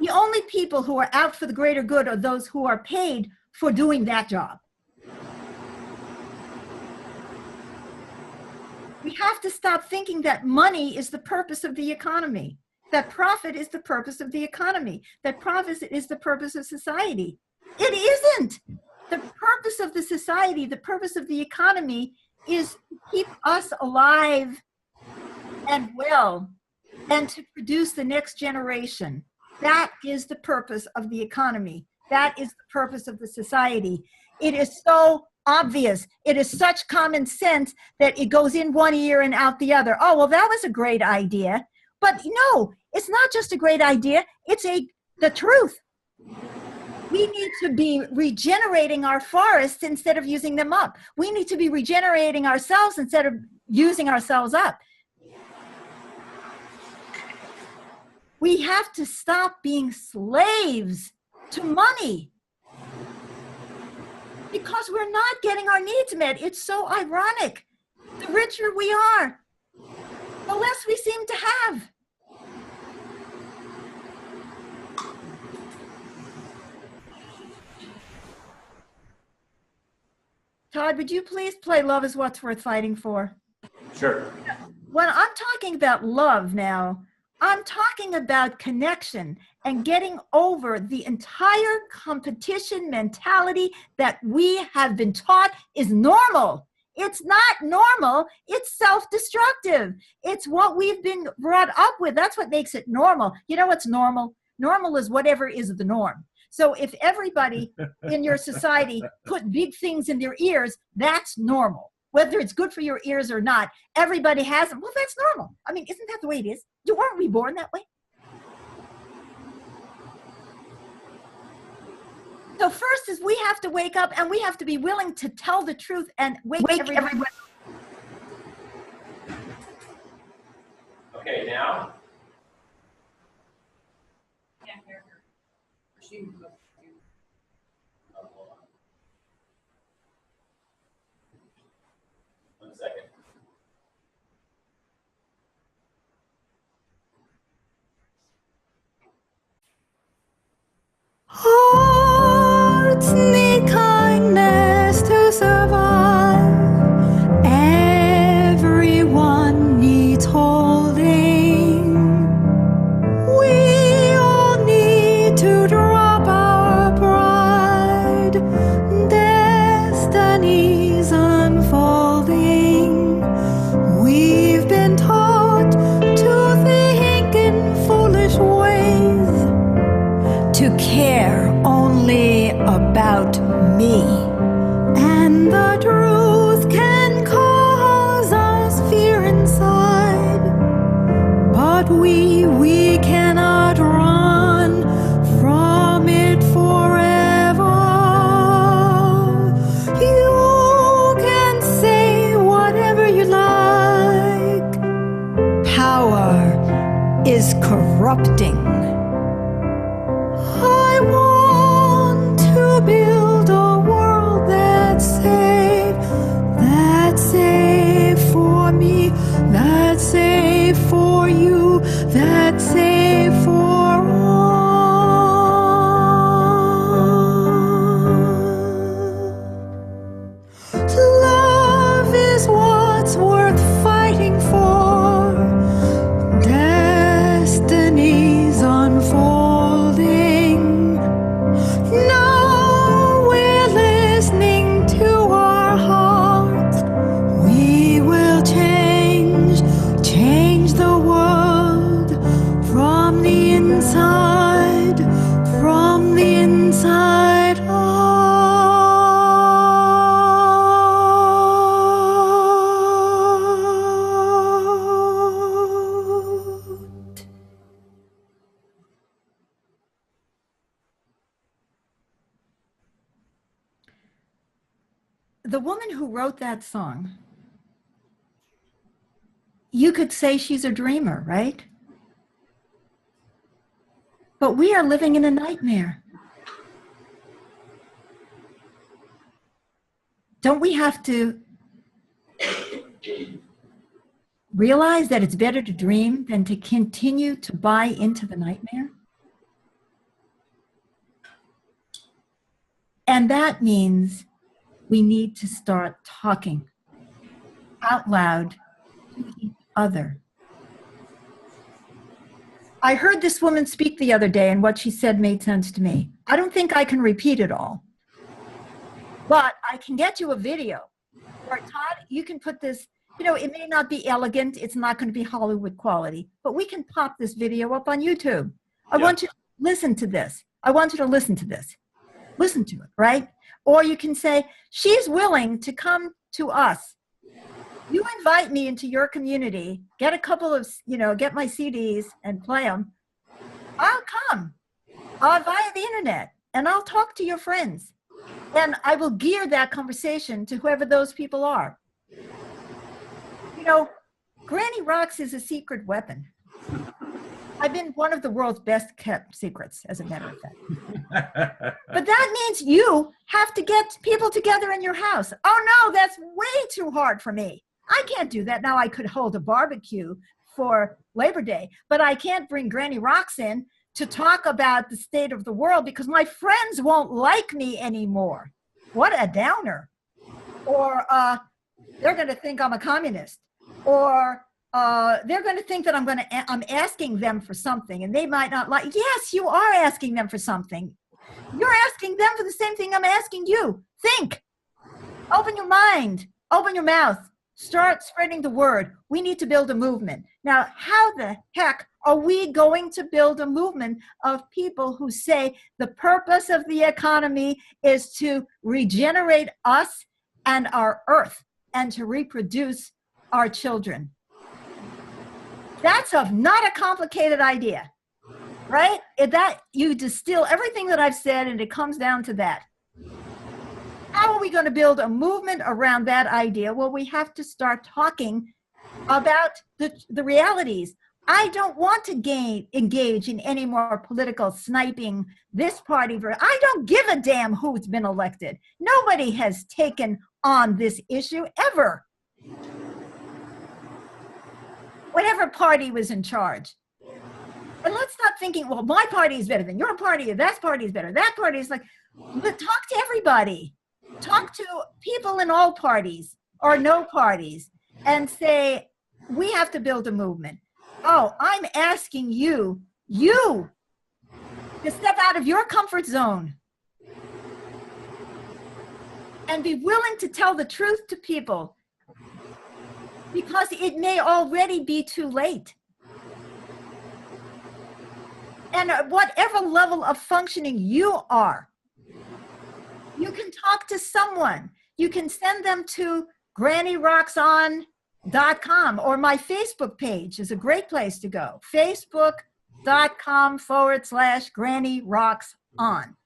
The only people who are out for the greater good are those who are paid for doing that job. We have to stop thinking that money is the purpose of the economy, that profit is the purpose of the economy, that profit is the purpose of society. It isn't. The purpose of the society, the purpose of the economy is to keep us alive and well and to produce the next generation. That is the purpose of the economy. That is the purpose of the society. It is so obvious. It is such common sense that it goes in one ear and out the other. Oh, well, that was a great idea. But no, it's not just a great idea. It's the truth. We need to be regenerating our forests instead of using them up. We need to be regenerating ourselves instead of using ourselves up. We have to stop being slaves to money because we're not getting our needs met. It's so ironic. The richer we are, the less we seem to have. Todd, would you please play Love is What's Worth Fighting For? Sure. When I'm talking about love now, I'm talking about connection and getting over the entire competition mentality that we have been taught is normal. It's not normal. It's self-destructive. It's what we've been brought up with. That's what makes it normal. You know what's normal? Normal is whatever is the norm. So if everybody in your society put big things in their ears, that's normal. Whether it's good for your ears or not, everybody has them. Well, that's normal. I mean, isn't that the way it is? Weren't we born that way? So first is we have to wake up and we have to be willing to tell the truth and wake everybody. Okay, now. Can't hear her. She moved up. Oh, hold on. 1 second. Hearts need kindness to survive. Everyone needs holding. We all need to drop our pride. Destinies unfolding. We've been taught to think in foolish ways, to care only about me. And the truth can cause us fear inside, but we cannot run from the woman who wrote that song, you could say she's a dreamer, right? But we are living in a nightmare. Don't we have to realize that it's better to dream than to continue to buy into the nightmare? And that means we need to start talking out loud to each other. I heard this woman speak the other day, and what she said made sense to me. I don't think I can repeat it all, but I can get you a video. Or Todd, you can put this, you know, it may not be elegant, it's not going to be Hollywood quality, but we can pop this video up on YouTube. I want you to listen to this. I want you to listen to this. Listen to it, right? Or you can say, she's willing to come to us. You invite me into your community, get a couple of, you know, get my CDs and play them. I'll come via the internet and I'll talk to your friends. And I will gear that conversation to whoever those people are. You know, Granny Rocks is a secret weapon. I've been one of the world's best kept secrets, as a matter of fact. But that means you have to get people together in your house. Oh no, that's way too hard for me. I can't do that. Now I could hold a barbecue for Labor Day, but I can't bring Granny Rocks in to talk about the state of the world because my friends won't like me anymore. What a downer. Or they're going to think I'm a communist. Or they're going to think that I'm asking them for something and they might not like. Yes, you are asking them for something. You're asking them for the same thing I'm asking you. Think. Open your mind. Open your mouth. Start spreading the word. We need to build a movement. Now, how the heck are we going to build a movement of people who say the purpose of the economy is to regenerate us and our earth and to reproduce our children? That's not a complicated idea, right? That you distill everything that I've said and it comes down to that. How are we going to build a movement around that idea? Well, we have to start talking about the realities. I don't want to engage in any more political sniping this party. I don't give a damn who's been elected. Nobody has taken on this issue ever. Whatever party was in charge. And let's stop thinking, well, my party is better than your party, or that party is better. That party is like, but talk to everybody. Talk to people in all parties or no parties and say, we have to build a movement. Oh, I'm asking you to step out of your comfort zone and be willing to tell the truth to people because it may already be too late. And at whatever level of functioning you are, you can talk to someone. You can send them to grannyrockson.com or my Facebook page is a great place to go. Facebook.com/grannyrockson.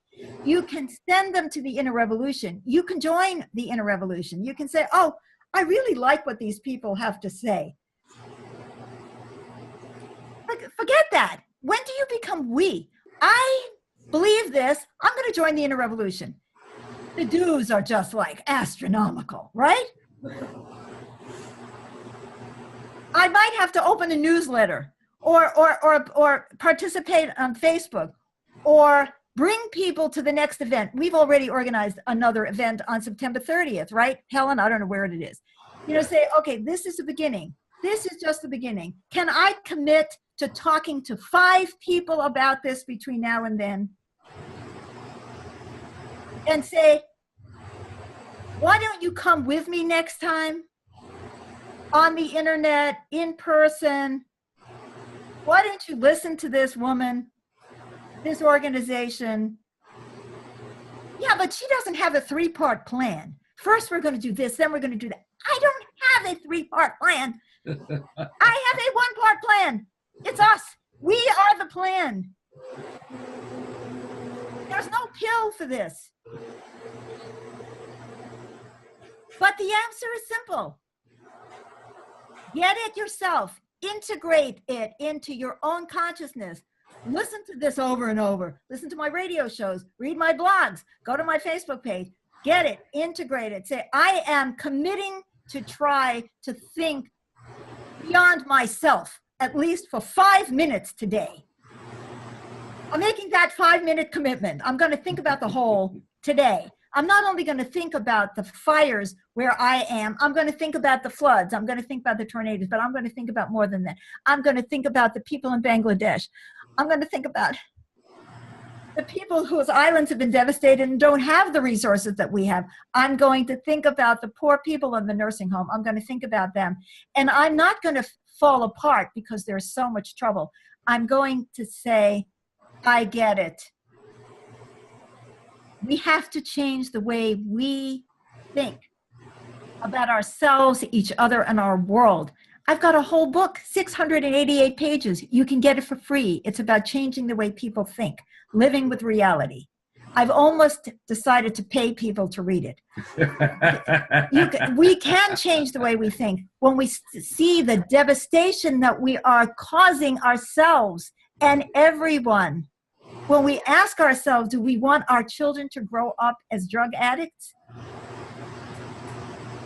You can send them to the Inner Revolution. You can join the Inner Revolution. You can say, oh, I really like what these people have to say. Forget that. When do you become we? I believe this. I'm going to join the Inner Revolution. The dues are just like astronomical, right? I might have to open a newsletter or participate on Facebook or bring people to the next event. We've already organized another event on September 30th, right? Helen, I don't know where it is. You know, say, okay, this is the beginning. This is just the beginning. Can I commit to talking to 5 people about this between now and then? And say, why don't you come with me next time on the internet, in person? Why don't you listen to this woman, this organization? Yeah, but she doesn't have a 3-part plan. First, we're going to do this, then we're going to do that. I don't have a 3-part plan. I have a 1-part plan. It's us. We are the plan. There's no pill for this. But the answer is simple. Get it yourself. Integrate it into your own consciousness. Listen to this over and over. Listen to my radio shows. Read my blogs. Go to my Facebook page. Get it. Integrate it. Say, I am committing to try to think beyond myself, at least for 5 minutes today. I'm making that 5-minute commitment. I'm going to think about the whole today. I'm not only going to think about the fires where I am, I'm going to think about the floods, I'm going to think about the tornadoes, but I'm going to think about more than that. I'm going to think about the people in Bangladesh. I'm going to think about the people whose islands have been devastated and don't have the resources that we have. I'm going to think about the poor people in the nursing home. I'm going to think about them. And I'm not going to fall apart because there's so much trouble. I'm going to say, I get it. We have to change the way we think about ourselves, each other, and our world. I've got a whole book, 688 pages. You can get it for free. It's about changing the way people think, living with reality. I've almost decided to pay people to read it. We can change the way we think when we see the devastation that we are causing ourselves and everyone. When we ask ourselves, do we want our children to grow up as drug addicts?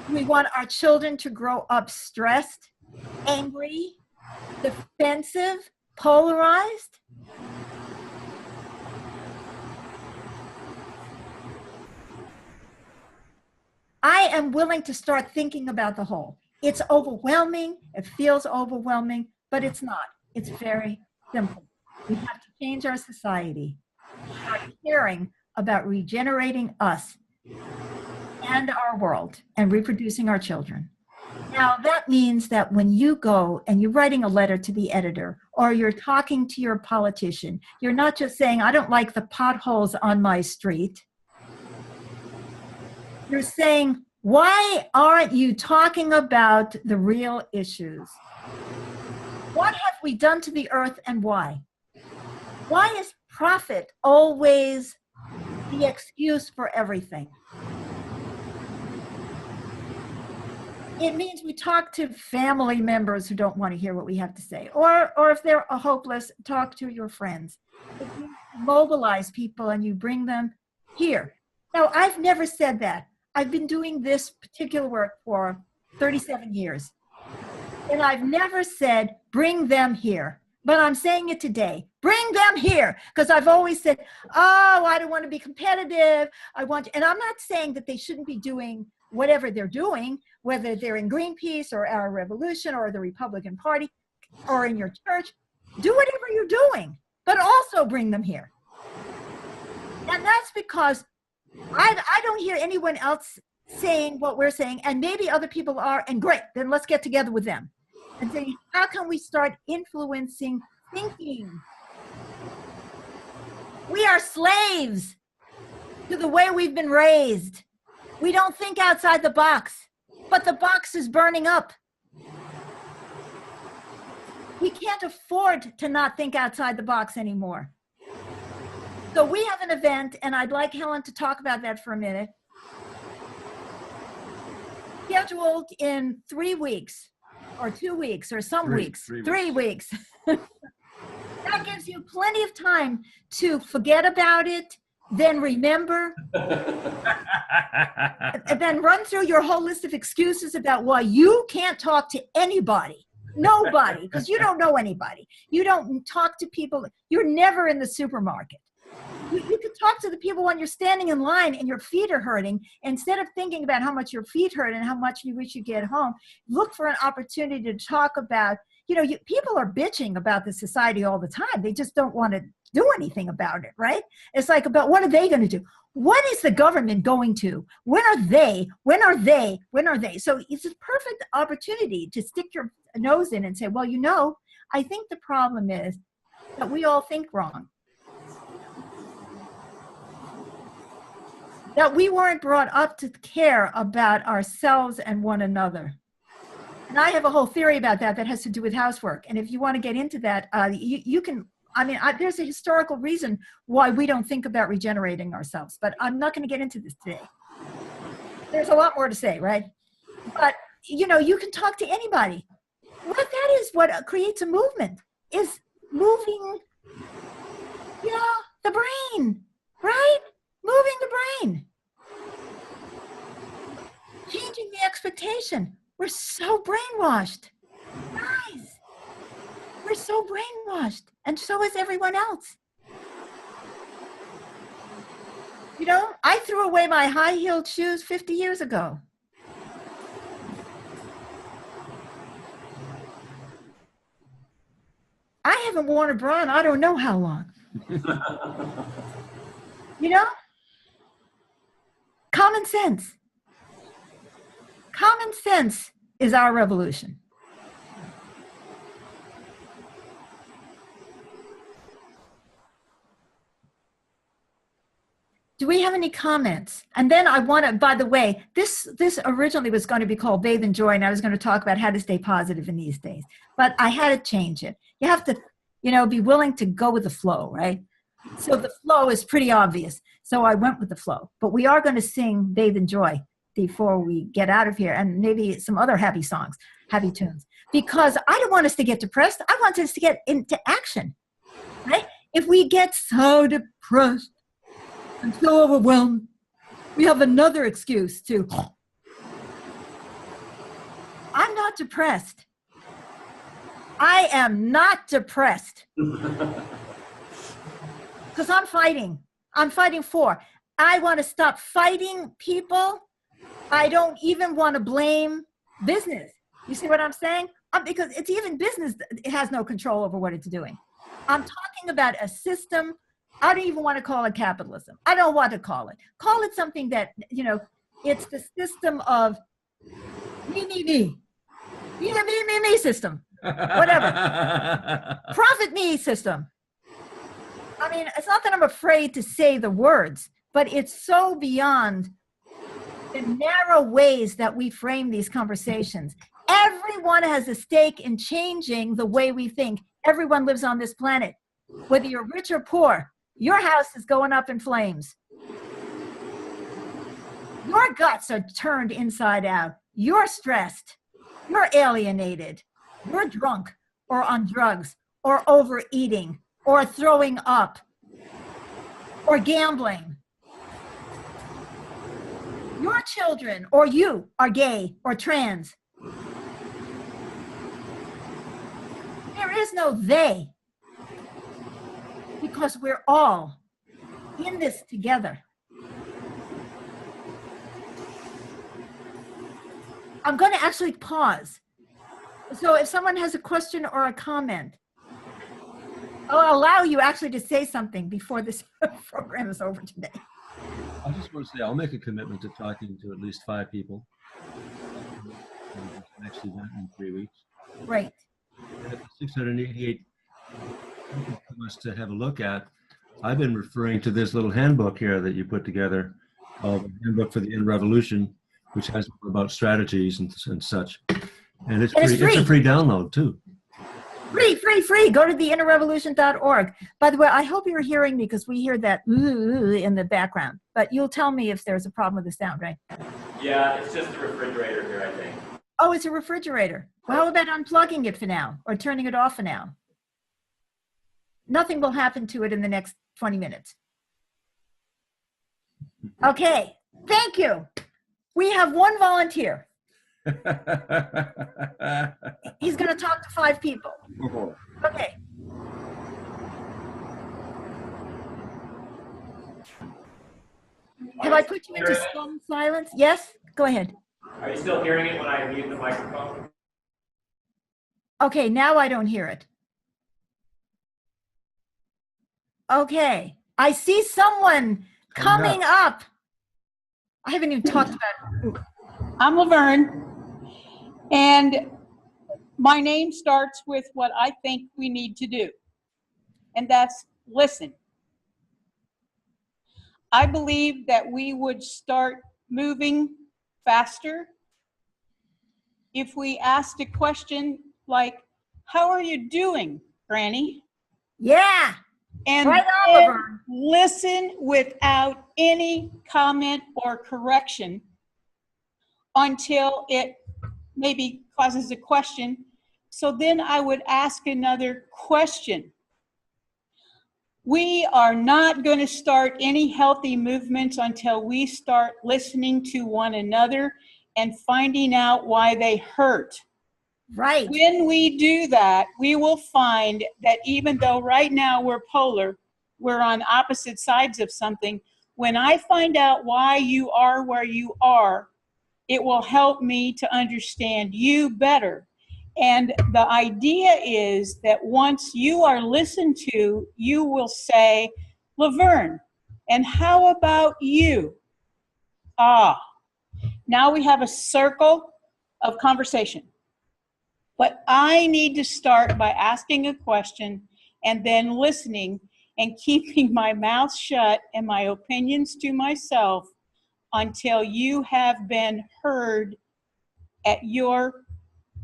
Do we want our children to grow up stressed, angry, defensive, polarized? I am willing to start thinking about the whole. It's overwhelming, it feels overwhelming, but it's not. It's very simple. We have to change our society, start caring about regenerating us and our world and reproducing our children. Now, that means that when you go and you're writing a letter to the editor or you're talking to your politician, you're not just saying, I don't like the potholes on my street. You're saying, why aren't you talking about the real issues? What have we done to the earth and why? Why is profit always the excuse for everything? It means we talk to family members who don't want to hear what we have to say. Or if they're hopeless, talk to your friends. If you mobilize people and you bring them here. Now, I've never said that. I've been doing this particular work for 37 years. And I've never said, bring them here. But I'm saying it today. Bring them here. Because I've always said, oh, I don't want to be competitive. And I'm not saying that they shouldn't be doing whatever they're doing, whether they're in Greenpeace or our revolution or the Republican Party or in your church. Do whatever you're doing, but also bring them here. And that's because I don't hear anyone else saying what we're saying, and maybe other people are, and great, then let's get together with them and say, how can we start influencing thinking? We are slaves to the way we've been raised. We don't think outside the box, but the box is burning up. We can't afford to not think outside the box anymore. So we have an event, and I'd like Helen to talk about that for a minute, scheduled in 3 weeks, or 2 weeks, or some weeks. 3 weeks. That gives you plenty of time to forget about it, then remember, and then run through your whole list of excuses about why you can't talk to anybody. Nobody, because you don't know anybody. You don't talk to people. You're never in the supermarket. You can talk to the people when you're standing in line and your feet are hurting. Instead of thinking about how much your feet hurt and how much you wish you get home, look for an opportunity to talk about, people are bitching about the society all the time. They just don't want to do anything about it, right? It's like about what are they going to do? What is the government going to? When are they? When are they? When are they? So it's a perfect opportunity to stick your nose in and say, well, I think the problem is that we all think wrong. That we weren't brought up to care about ourselves and one another. And I have a whole theory about that has to do with housework. And if you want to get into that, you can, there's a historical reason why we don't think about regenerating ourselves, but I'm not going to get into this today. There's a lot more to say, right? But, you know, you can talk to anybody. What that is what creates a movement, is moving, you know, the brain, right? Moving the brain. Changing the expectation. We're so brainwashed. Guys, we're so brainwashed. And so is everyone else. You know, I threw away my high-heeled shoes 50 years ago. I haven't worn a bra in I don't know how long. You know? Common sense. Common sense is our revolution. Do we have any comments? And then I want to, by the way, this originally was going to be called Bathe and Joy, and I was going to talk about how to stay positive in these days. But I had to change it. You have to, you know, be willing to go with the flow, right? So the flow is pretty obvious. So I went with the flow. But we are going to sing Bathe and Joy before we get out of here, and maybe some other happy songs, happy tunes. Because I don't want us to get depressed. I want us to get into action, right? If we get so depressed, I'm so overwhelmed, we have another excuse to, I'm not depressed. I am not depressed. Because I'm fighting. I'm fighting for. I want to stop fighting people. I don't even want to blame business. You see what I'm saying? Because it's even business, it has no control over what it's doing. I'm talking about a system. I don't even want to call it capitalism. I don't want to call it. Call it something that, you know, it's the system of me system. Whatever. Profit me system. I mean, it's not that I'm afraid to say the words, but it's so beyond the narrow ways that we frame these conversations. Everyone has a stake in changing the way we think. Everyone lives on this planet. Whether you're rich or poor, your house is going up in flames. Your guts are turned inside out. You're stressed. You're alienated. You're drunk or on drugs or overeating or throwing up or gambling. Your children or you are gay or trans. There is no they, because we're all in this together. I'm going to actually pause. So if someone has a question or a comment, I'll allow you actually to say something before this program is over today. I just want to say I'll make a commitment to talking to at least 5 people. Next event in 3 weeks. Great. And 688 for us to have a look at. I've been referring to this little handbook here that you put together, called Handbook for the Inner Revolution, which has about strategies and such. And it's free. It's a free download too. Free. Go to theinnerrevolution.org. By the way, I hope you're hearing me because we hear that in the background. But you'll tell me if there's a problem with the sound, right? Yeah, it's just the refrigerator here, I think. Oh, it's a refrigerator. Well, how about unplugging it for now or turning it off for now? Nothing will happen to it in the next 20 minutes. Okay, thank you. We have one volunteer. He's going to talk to 5 people. Okay. Have I put you into some silence? Yes? Go ahead. Are you still hearing it when I mute the microphone? Okay, now I don't hear it. Okay, I see someone coming up. I haven't even talked about it. I'm Laverne, and my name starts with what I think we need to do, and that's listen. I believe that we would start moving faster if we asked a question like, how are you doing, Granny? Yeah. And right on, then Laverne. listen without any comment or correction until it maybe causes a question. So then I would ask another question. We are not going to start any healthy movements until we start listening to one another and finding out why they hurt. Right. When we do that, we will find that even though right now we're polar, we're on opposite sides of something, when I find out why you are where you are, it will help me to understand you better. And the idea is that once you are listened to, you will say, Laverne, and how about you? Ah, now we have a circle of conversation. But I need to start by asking a question and then listening and keeping my mouth shut and my opinions to myself until you have been heard at your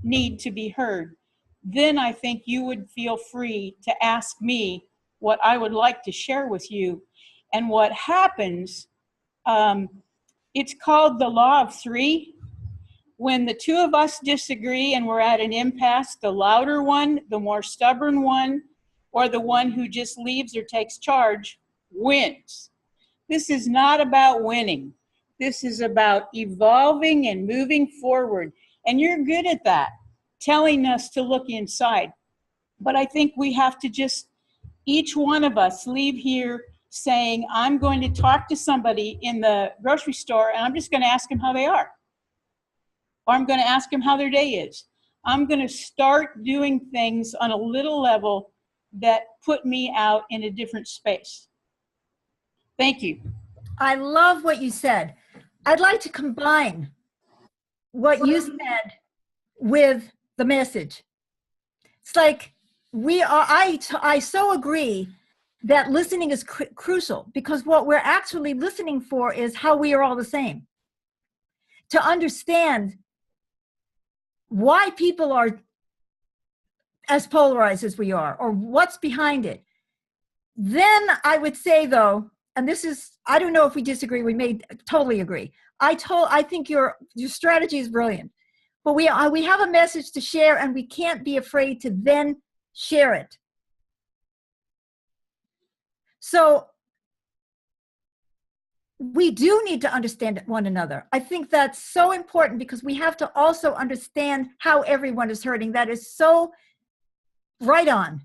need to be heard. Then I think you would feel free to ask me what I would like to share with you. And what happens, it's called the law of three. When the two of us disagree and we're at an impasse, the louder one, the more stubborn one, or the one who just leaves or takes charge wins. This is not about winning. This is about evolving and moving forward. And you're good at that, telling us to look inside. But I think we have to just, each one of us, leave here saying, I'm going to talk to somebody in the grocery store and I'm just going to ask them how they are. Or I'm going to ask them how their day is. I'm going to start doing things on a little level that put me out in a different space. Thank you. I love what you said. I'd like to combine what you said with the message. It's like I so agree that listening is crucial, because what we're actually listening for is how we are all the same. To understand why people are as polarized as we are, or what's behind it. Then I would say, though, and this is, I don't know if we disagree, we may totally agree. I think your strategy is brilliant, but we have a message to share and we can't be afraid to then share it. So we do need to understand one another. I think that's so important, because we have to also understand how everyone is hurting. That is so right on.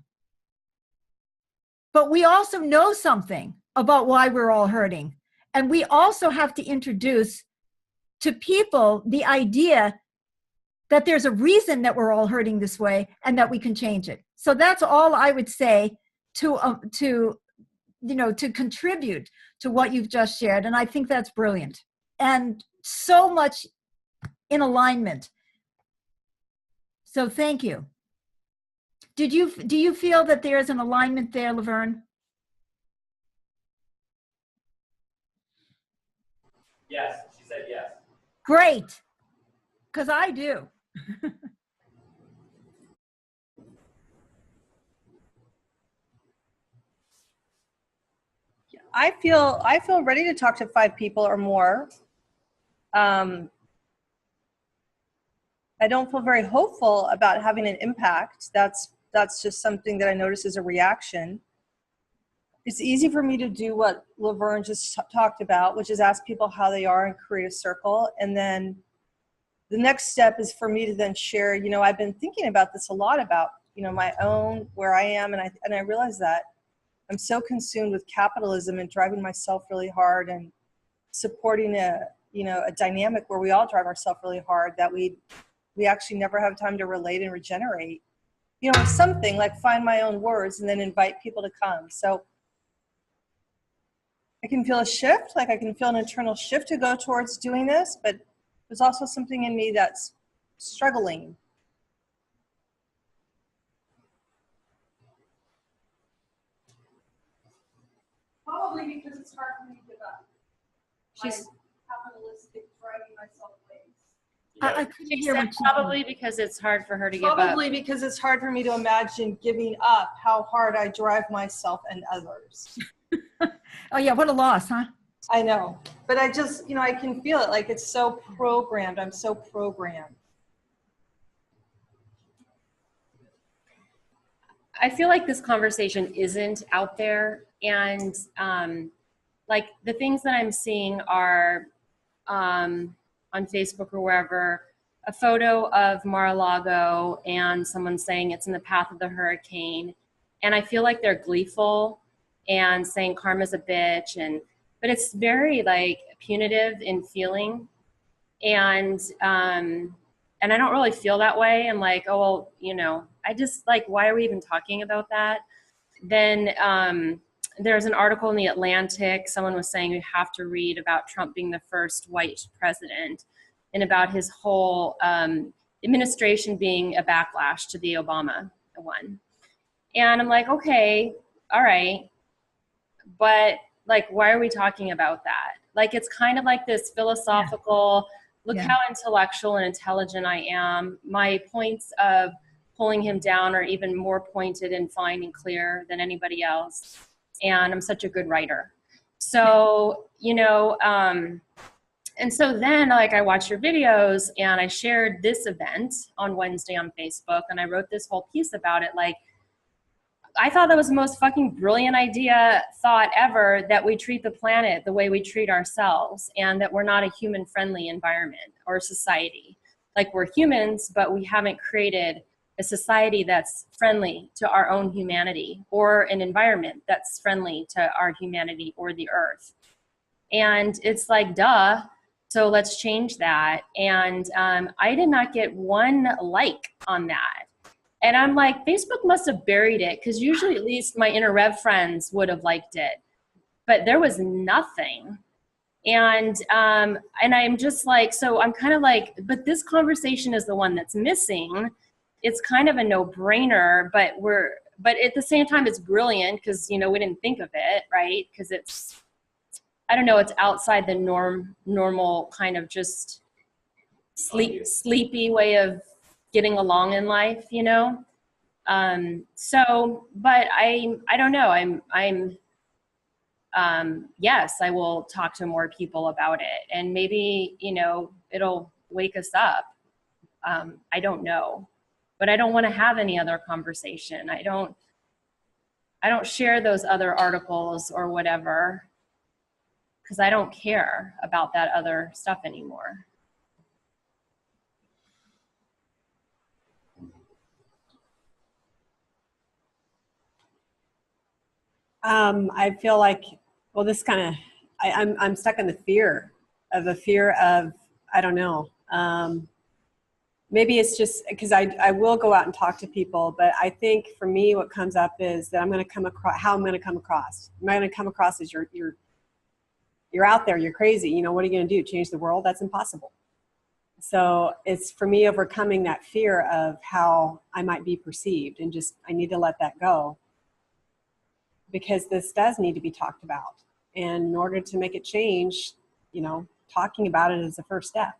But we also know something about why we're all hurting. And we also have to introduce to people the idea that there's a reason that we're all hurting this way and that we can change it. So that's all I would say to contribute to what you've just shared. And I think that's brilliant and so much in alignment. So thank you. Do you feel that there's an alignment there, Laverne? Yes, she said yes. Great, because I do. I feel ready to talk to 5 people or more. I don't feel very hopeful about having an impact. That's just something that I notice as a reaction. It's easy for me to do what Laverne just talked about, which is ask people how they are and create a circle. And then the next step is for me to then share, I've been thinking about this a lot about, my own, where I am. And I realize that I'm so consumed with capitalism and driving myself really hard and supporting a dynamic where we all drive ourselves really hard, that we actually never have time to relate and regenerate. Something like find my own words and then invite people to come. So I can feel a shift, like I can feel an internal shift to go towards doing this, but there's also something in me that's struggling. Probably because it's hard for me to give up. She's Capitalistic driving myself ways. I couldn't she hear said what you probably because it's hard for her to give up. Probably because it's hard for me to imagine giving up how hard I drive myself and others. Oh yeah, what a loss, huh? I know. But I just, I can feel it. Like it's so programmed. I'm so programmed. I feel like this conversation isn't out there, and like the things that I'm seeing are on Facebook or wherever, a photo of Mar-a-Lago and someone saying it's in the path of the hurricane, and I feel like they're gleeful and saying karma's a bitch, but it's very like punitive in feeling, and I don't really feel that way. I'm like, oh well, I just like, why are we even talking about that? Then there's an article in the Atlantic. Someone was saying you have to read about Trump being the first white president, and about his whole administration being a backlash to the Obama one. And I'm like, okay, all right, but like, why are we talking about that? Like, it's kind of like this philosophical, look how intellectual and intelligent I am. My points of pulling him down are even more pointed and fine and clear than anybody else. And I'm such a good writer. So, and so then like I watched your videos and I shared this event on Wednesday on Facebook, and I wrote this whole piece about it. Like, I thought that was the most fucking brilliant thought ever, that we treat the planet the way we treat ourselves, and that we're not a human-friendly environment or society. Like, we're humans, but we haven't created a society that's friendly to our own humanity, or an environment that's friendly to our humanity or the earth. And it's like, duh, so let's change that. And I did not get one like on that. And I'm like, Facebook must have buried it, because usually at least my inner rev friends would have liked it. But there was nothing. And I'm just like, so I'm kind of like, but this conversation is the one that's missing. It's kind of a no-brainer, but at the same time it's brilliant, because we didn't think of it, right? Because it's, I don't know, it's outside the normal kind of just sleepy way of getting along in life, so, but I don't know, yes, I will talk to more people about it, and maybe, it'll wake us up. I don't know, but I don't want to have any other conversation. I don't share those other articles or whatever, because I don't care about that other stuff anymore. I feel like, well, this kind of, I'm stuck in the fear of I don't know. Maybe it's just because I will go out and talk to people, but I think for me, what comes up is that I'm going to come across, how I'm going to come across. Am I going to come across as you're out there, you're crazy. What are you going to do? Change the world? That's impossible. So it's for me overcoming that fear of how I might be perceived, and just, I need to let that go. Because this does need to be talked about. And in order to make it change, talking about it is the first step.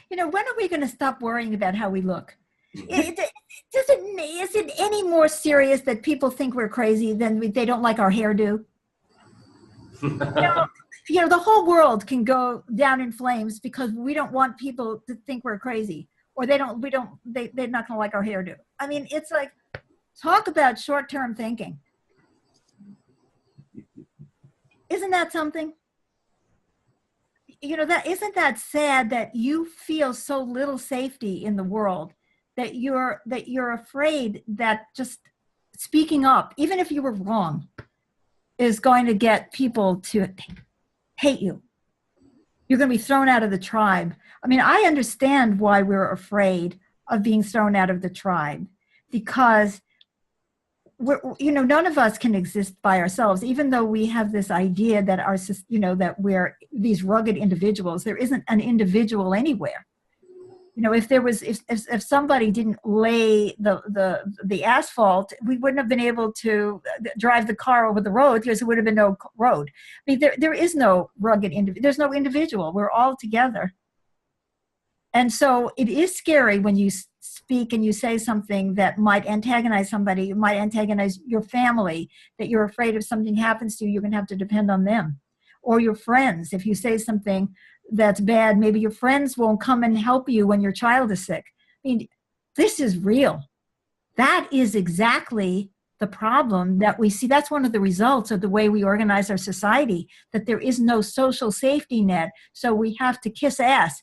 When are we going to stop worrying about how we look? Is it any more serious that people think we're crazy than they don't like our hairdo? The whole world can go down in flames because we don't want people to think we're crazy. Or they're not going to like our hairdo. I mean, it's like, talk about short-term thinking. Isn't that something? Isn't that sad that you feel so little safety in the world, that you're afraid that just speaking up, even if you were wrong, is going to get people to hate you. You're going to be thrown out of the tribe. I mean, I understand why we're afraid of being thrown out of the tribe, because none of us can exist by ourselves, even though we have this idea that that we're these rugged individuals. There isn't an individual anywhere. If somebody didn't lay the asphalt, we wouldn't have been able to drive the car over the road, because there would have been no road. I mean, there is no rugged individual. There's no individual. We're all together. And so it is scary when you speak and you say something that might antagonize somebody, it might antagonize your family, that you're afraid if something happens to you, you're going to have to depend on them. Or your friends, if you say something that's bad, maybe your friends won't come and help you when your child is sick. I mean, this is real. That is exactly the problem that we see. That's one of the results of the way we organize our society, that there is no social safety net. So we have to kiss ass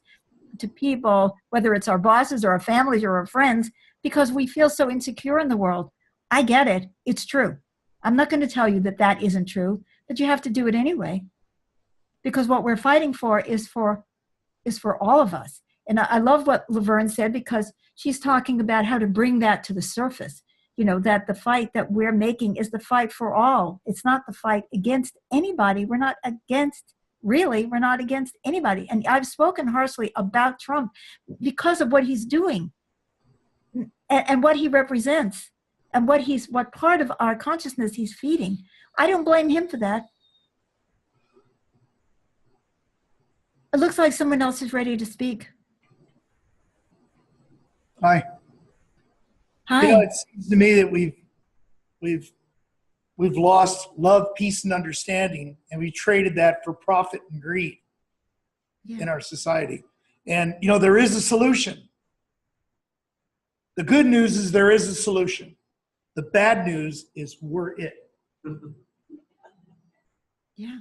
to people, whether it's our bosses or our families or our friends, because we feel so insecure in the world. I get it. It's true. I'm not going to tell you that that isn't true, but you have to do it anyway. Because what we're fighting for is for all of us. And I love what Laverne said, because she's talking about how to bring that to the surface. You know, that the fight that we're making is the fight for all. It's not the fight against anybody. We're not against anybody. And I've spoken harshly about Trump because of what he's doing and what he represents and what part of our consciousness he's feeding. I don't blame him for that. It looks like someone else is ready to speak. Hi. Hi. You know, it seems to me that we've lost love, peace, and understanding, and we traded that for profit and greed in our society. And you know, there is a solution. The good news is there is a solution. The bad news is we're it. Yeah.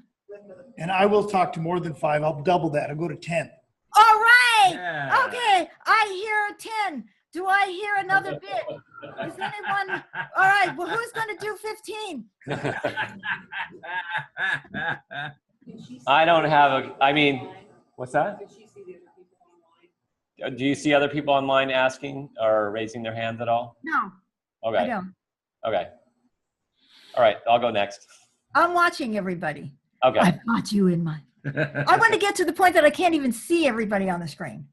And I will talk to more than 5. I'll double that. I'll go to 10. All right. Yeah. Okay. I hear 10. Do I hear another bit? Is anyone? All right. Well, who's going to do 15? I don't have I mean, what's that? Do you see other people online asking or raising their hands at all? No, Okay. I don't. Okay. All right. I'll go next. I'm watching everybody. Okay. I've got you in mind. I want to get to the point that I can't even see everybody on the screen.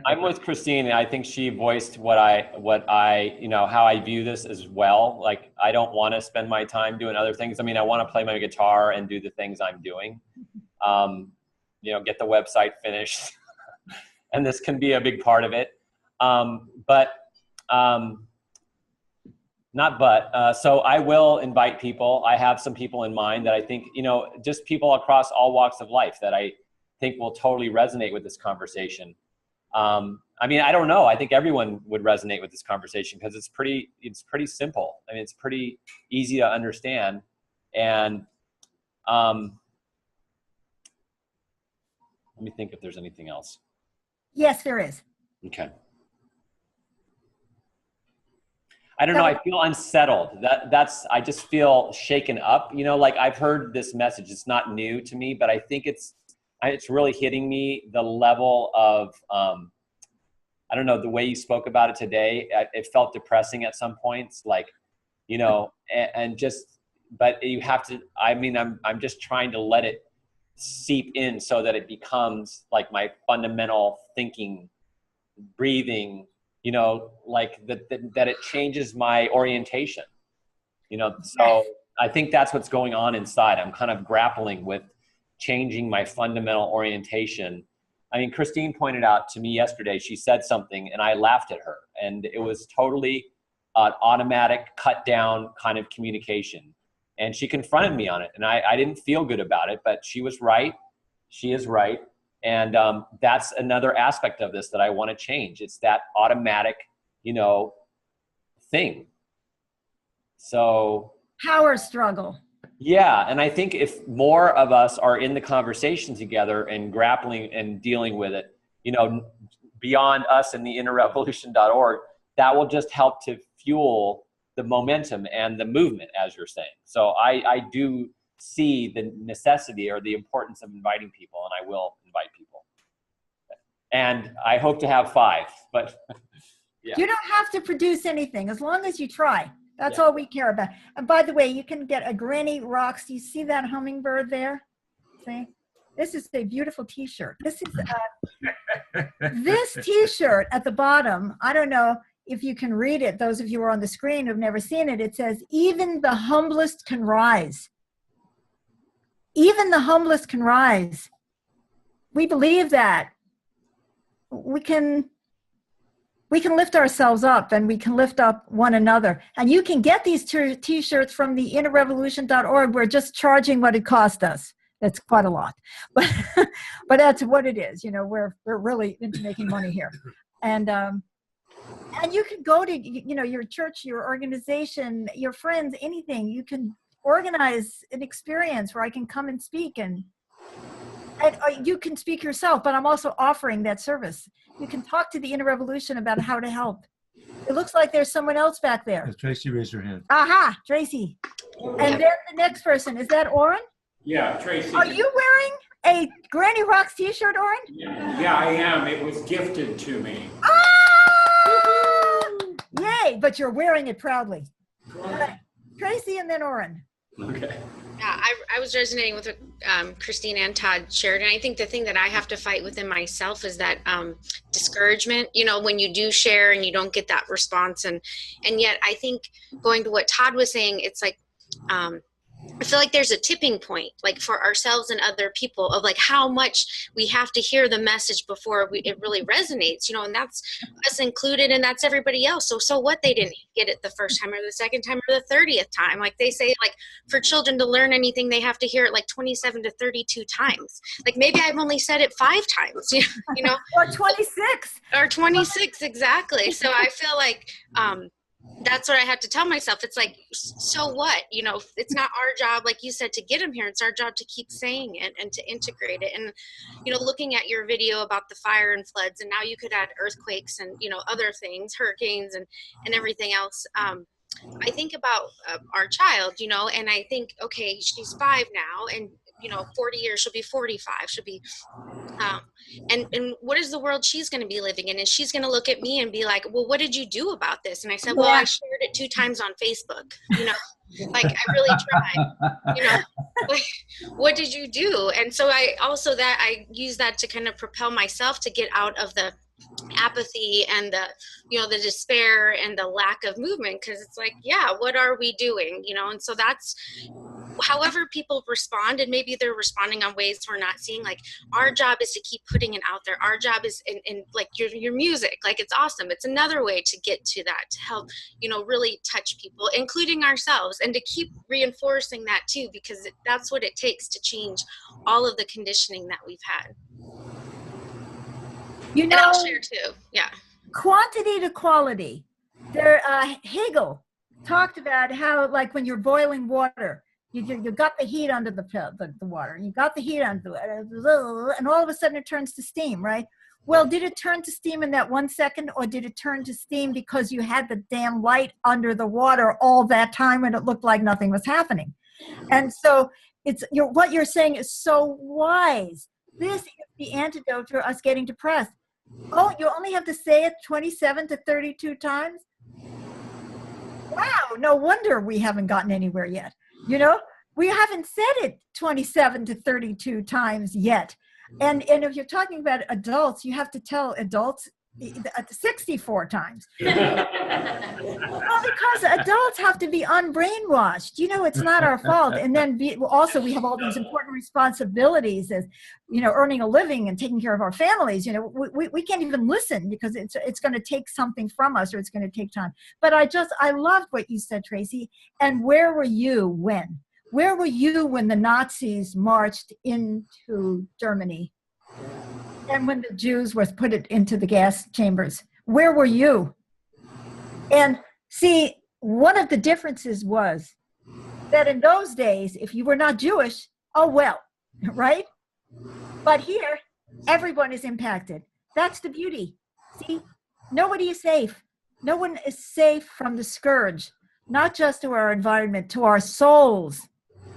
I'm with Christine, and I think she voiced what I, you know, how I view this as well. Like, I don't want to spend my time doing other things. I mean, I want to play my guitar and do the things I'm doing, you know, get the website finished, and this can be a big part of it. So I will invite people. I have some people in mind that I think, you know, just people across all walks of life that I think will totally resonate with this conversation. I mean, I don't know. I think everyone would resonate with this conversation because it's pretty simple. I mean, it's pretty easy to understand. And let me think if there's anything else. Yes, there is. Okay. I don't know. I feel unsettled. I just feel shaken up. You know, like I've heard this message. It's not new to me, but I think it's really hitting me. The level of, I don't know, the way you spoke about it today. It felt depressing at some points. Like, you know, but you have to. I mean, I'm just trying to let it seep in so that it becomes like my fundamental thinking, breathing. You know, like that it changes my orientation, you know, so I think that's what's going on inside. I'm kind of grappling with changing my fundamental orientation. I mean, Christine pointed out to me yesterday, she said something and I laughed at her, and it was totally an automatic cut down kind of communication. And she confronted me on it, and I didn't feel good about it, but she was right. She is right. And that's another aspect of this that I want to change. It's that automatic, you know, thing. So Power struggle. yeah, and I think if more of us are in the conversation together and grappling and dealing with it, you know, beyond us and the innerrevolution.org, that will just help to fuel the momentum and the movement, as you're saying. So I do see the necessity or the importance of inviting people, and I will invite people. And I hope to have 5, but yeah. You don't have to produce anything as long as you try. That's Yeah. all we care about. And by the way, you can get a Granny Rocks. Do you see that hummingbird there? See? This is a beautiful t-shirt. This is this t-shirt at the bottom. I don't know if you can read it. Those of you who are on the screen who've never seen it, it says, "Even the humblest can rise." Even the humblest can rise. We believe that. We can we can lift ourselves up and we can lift up one another. And you can get these t-shirts from the innerrevolution.org. We're just charging what it cost us. That's quite a lot, but that's what it is. You know, we're really into making money here. And you can go to, you know, your church, your organization, your friends, anything. You can organize an experience where I can come and speak, and you can speak yourself, but I'm also offering that service. You can talk to the Inner Revolution about how to help. It looks like there's someone else back there. Tracy raised her hand. Aha, Tracy. And then the next person, is that Oren? Yeah, Tracy. Are you wearing a Granny Rocks t-shirt, Oren? Yeah, I am. It was gifted to me. Ah! Yay, but you're wearing it proudly. Tracy and then Oren. Okay. Yeah, I was resonating with what Christine and Todd shared, and I think the thing that I have to fight within myself is that discouragement. You know, when you do share and you don't get that response, and yet I think going to what Todd was saying, it's like I feel like there's a tipping point, like for ourselves and other people, of like how much we have to hear the message before it really resonates, you know, and that's us included, and that's everybody else. So what, they didn't get it the first time or the second time or the 30th time. Like they say, like for children to learn anything, they have to hear it like 27 to 32 times. Like maybe I've only said it 5 times, you know, or 26. Or 26, exactly. So I feel like, that's what I had to tell myself. It's like, so what? You know, it's not our job, like you said, to get them here. It's our job to keep saying it and to integrate it. And, you know, looking at your video about the fire and floods, and now you could add earthquakes and, you know, other things, hurricanes and everything else. I think about our child, you know, and I think, okay, she's 5 now, and, you know, 40 years, she'll be 45, she'll be, and what is the world she's going to be living in? And she's going to look at me and be like, well, what did you do about this? And I said, well, I shared it 2 times on Facebook, you know, like I really tried, you know, like, what did you do? And so I use that to kind of propel myself to get out of the apathy and the, you know, the despair and the lack of movement. Cause it's like, yeah, what are we doing? You know? And so that's, however people respond, and maybe they're responding on ways we're not seeing. Like our job is to keep putting it out there. Our job is in like your music, like it's awesome. It's another way to get to that, to help, you know, really touch people, including ourselves, and to keep reinforcing that too, because that's what it takes to change all of the conditioning that we've had. You know, and I'll share too. Yeah. Quantity to quality. There, Hegel talked about how, like, when you're boiling water, you got the heat under the water, and you got the heat under it, and all of a sudden it turns to steam, right? Well, did it turn to steam in that 1 second, or did it turn to steam because you had the damn light under the water all that time and it looked like nothing was happening? And so what you're saying is so wise. This is the antidote for us getting depressed. Oh, you only have to say it 27 to 32 times? Wow, no wonder we haven't gotten anywhere yet. You know, we haven't said it 27 to 32 times yet. And if you're talking about adults, you have to tell adults 64 times. Well, because adults have to be unbrainwashed. You know, it's not our fault. And then also we have all these important responsibilities as, you know, earning a living and taking care of our families. You know, we can't even listen because it's going to take something from us, or it's going to take time. But I loved what you said, Tracy. And where were you when? Where were you when the Nazis marched into Germany? And when the Jews were put into the gas chambers? Where were you? And see, one of the differences was that in those days, if you were not Jewish, oh well, right? But here, everyone is impacted. That's the beauty. See, nobody is safe. No one is safe from the scourge, not just to our environment, to our souls,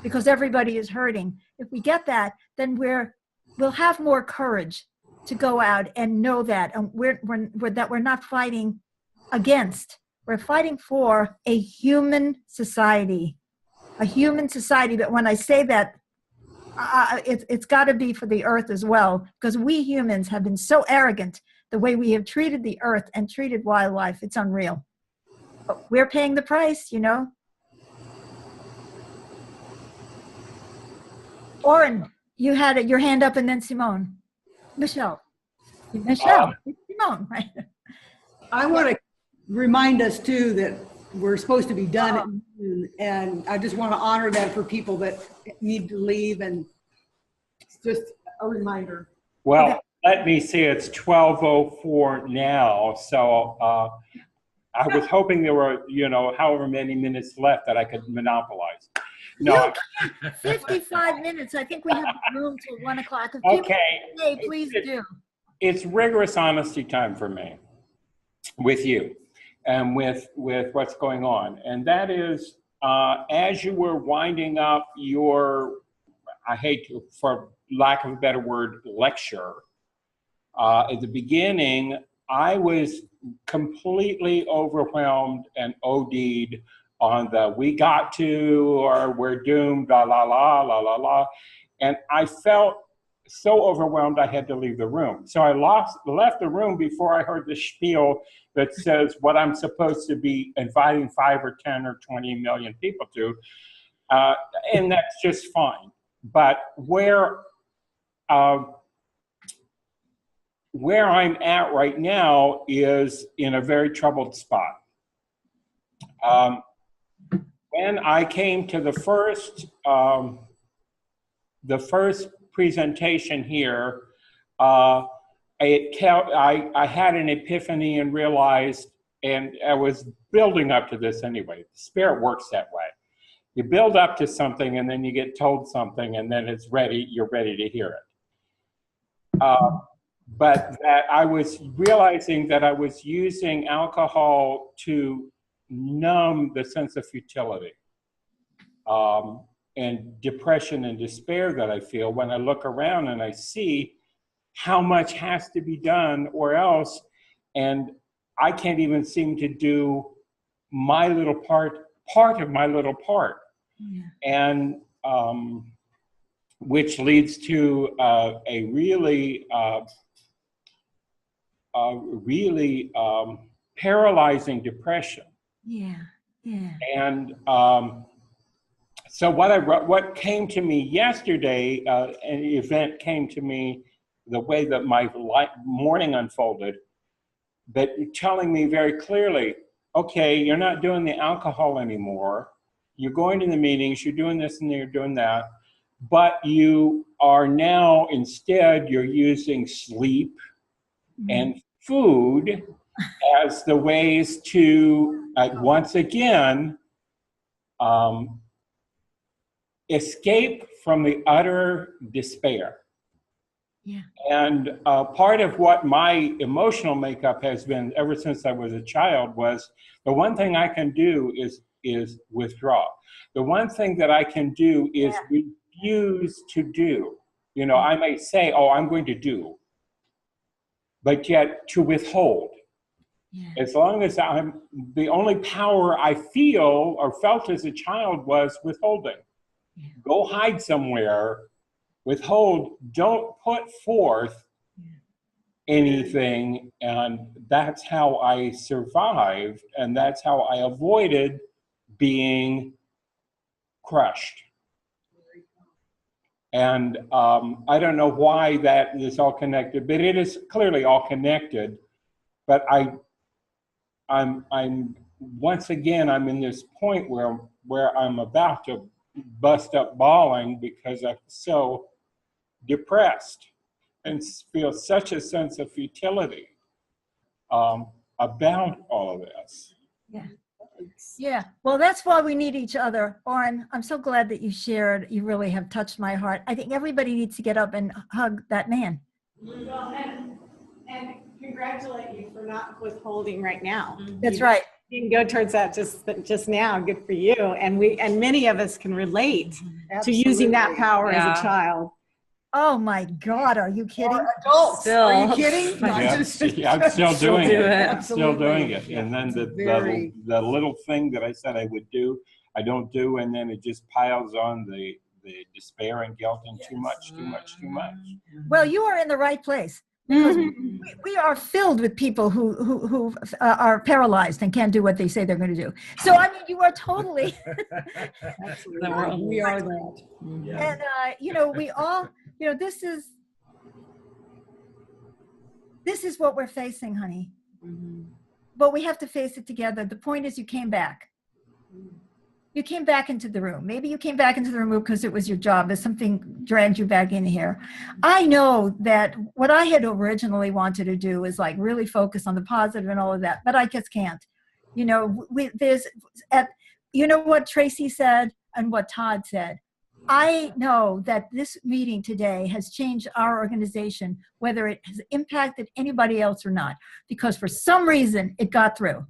because everybody is hurting. If we get that, then we'll have more courage to go out and know that, and we're not fighting against. We're fighting for a human society, But when I say that, it's got to be for the earth as well, because we humans have been so arrogant the way we have treated the earth and treated wildlife. It's unreal. But we're paying the price, you know. Oren, you had your hand up, and then Simone. Michelle, Simone, right? I want to remind us too that we're supposed to be done at noon, and I just want to honor that for people that need to leave, and it's just a reminder. Well, let me see, it's 12:04 now, so I was hoping there were, however many minutes left that I could monopolize. No. 55 minutes. I think we have room till 1 o'clock. Okay. Hey, please do. It's rigorous honesty time for me with you and with what's going on. And that is, as you were winding up your, I hate to, for lack of a better word, lecture, at the beginning, I was completely overwhelmed and OD'd on the we got to, or we're doomed, la la la, la la la. And I felt so overwhelmed I had to leave the room. So I left the room before I heard the spiel that says what I'm supposed to be inviting 5 or 10 or 20 million people to. And that's just fine. But where I'm at right now is in a very troubled spot. When I came to the first presentation here, I had an epiphany and realized, and I was building up to this anyway. The Spirit works that way. You build up to something, and then you get told something, and then it's ready. You're ready to hear it. But that I was realizing that I was using alcohol to numb the sense of futility and depression and despair that I feel when I look around and I see how much has to be done or else, and I can't even seem to do my little part of my little part. Yeah. And which leads to a really paralyzing depression. Yeah, yeah. And so what came to me yesterday, an event came to me the way that my morning unfolded, but telling me very clearly, okay, you're not doing the alcohol anymore. You're going to the meetings, you're doing this and you're doing that, but you are now instead, you're using sleep and food as the ways to, once again, escape from the utter despair. Yeah. And part of what my emotional makeup has been ever since I was a child was the one thing I can do is withdraw. The one thing that I can do is refuse to do. I may say, oh, I'm going to do, but yet to withhold. Yeah. As long as the only power I feel or felt as a child was withholding. Yeah. Go hide somewhere, withhold, don't put forth anything. And that's how I survived. And that's how I avoided being crushed. And I don't know why that is all connected, but it is clearly all connected. But I'm once again, I'm in this point where I'm about to bust up bawling because I'm so depressed and feel such a sense of futility about all of this. Yeah. Yeah. Well, that's why we need each other. Oren, I'm so glad that you shared. You really have touched my heart. I think everybody needs to get up and hug that man. Well, and congratulate you for not withholding right now. That's right. You can go towards that just now. Good for you. And many of us can relate to using that power as a child. Oh my God, are you kidding? Adults, Still. are you kidding? I'm still doing it. I'm still doing it. And then the little thing that I said I would do, I don't do, and then it just piles on the despair and guilt and too much. Well, you are in the right place. Because we are filled with people who are paralyzed and can't do what they say they're going to do. So, I mean, you are totally. We are that. And, we all, this is what we're facing, honey. but we have to face it together. The point is you came back. You came back into the room. Maybe you came back into the room because it was your job, as something dragged you back in here. I know that what I had originally wanted to do is like really focus on the positive and all of that, but I just can't. You know, you know what Tracy said and what Todd said. I know that this meeting today has changed our organization, whether it has impacted anybody else or not, because for some reason it got through.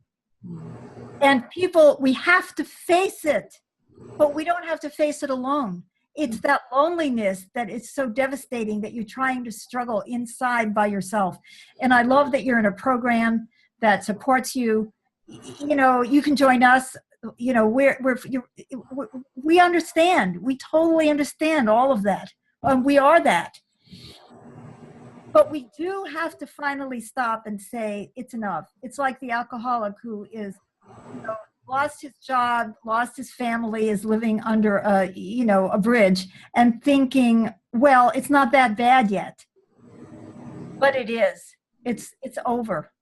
And people, we have to face it, but we don't have to face it alone. It's that loneliness that is so devastating that you're trying to struggle inside by yourself. And I love that you're in a program that supports you. You know, you can join us. You know, we understand. We totally understand all of that. We are that. But we do have to finally stop and say it's enough. It's like the alcoholic who is, you know, lost his job, lost his family, is living under a bridge and thinking, well, it's not that bad yet. But it is. It's over.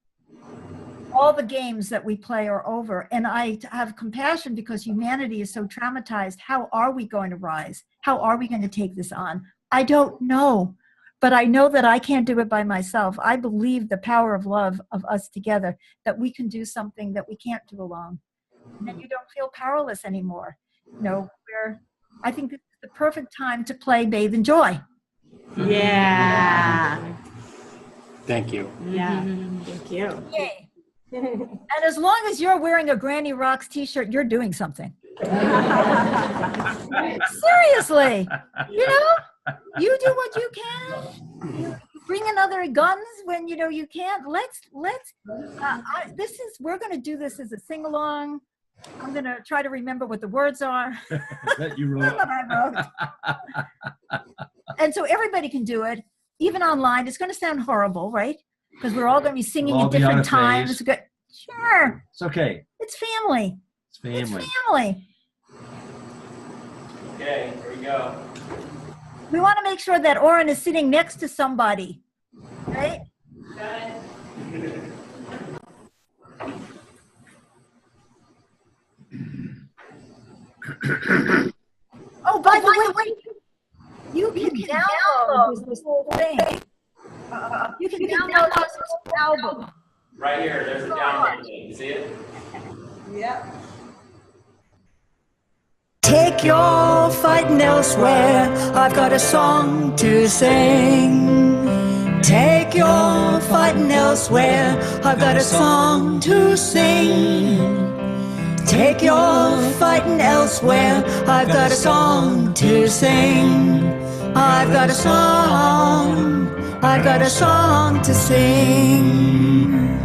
All the games that we play are over. And I have compassion because humanity is so traumatized. How are we going to rise? How are we going to take this on? I don't know. But I know that I can't do it by myself. I believe the power of love of us together, that we can do something that we can't do alone. And then you don't feel powerless anymore. You know, I think this is the perfect time to play Bathe in Joy. Yeah. Thank you. Yeah. Thank you. Yay. And as long as you're wearing a Granny Rocks t-shirt, you're doing something. Seriously, you know, you do what you can. You bring in other guns when you know you can't. We're going to do this as a sing-along. I'm going to try to remember what the words are. That you wrote. That I wrote. And so everybody can do it, even online. It's going to sound horrible, right? Because we're all going to be singing at different times. Sure. It's okay. It's family. It's family. It's family. Okay, here we go. We want to make sure that Oren is sitting next to somebody, right? Oh, by the way, you can download this whole thing. You can download this album. Right here, there's the download link. You see it? Yep. Take your fighting elsewhere. I've got a song to sing. Take your fighting elsewhere. I've got a song to sing. Take your fighting elsewhere. I've got a song to sing. I've got a song. I've got a song to sing.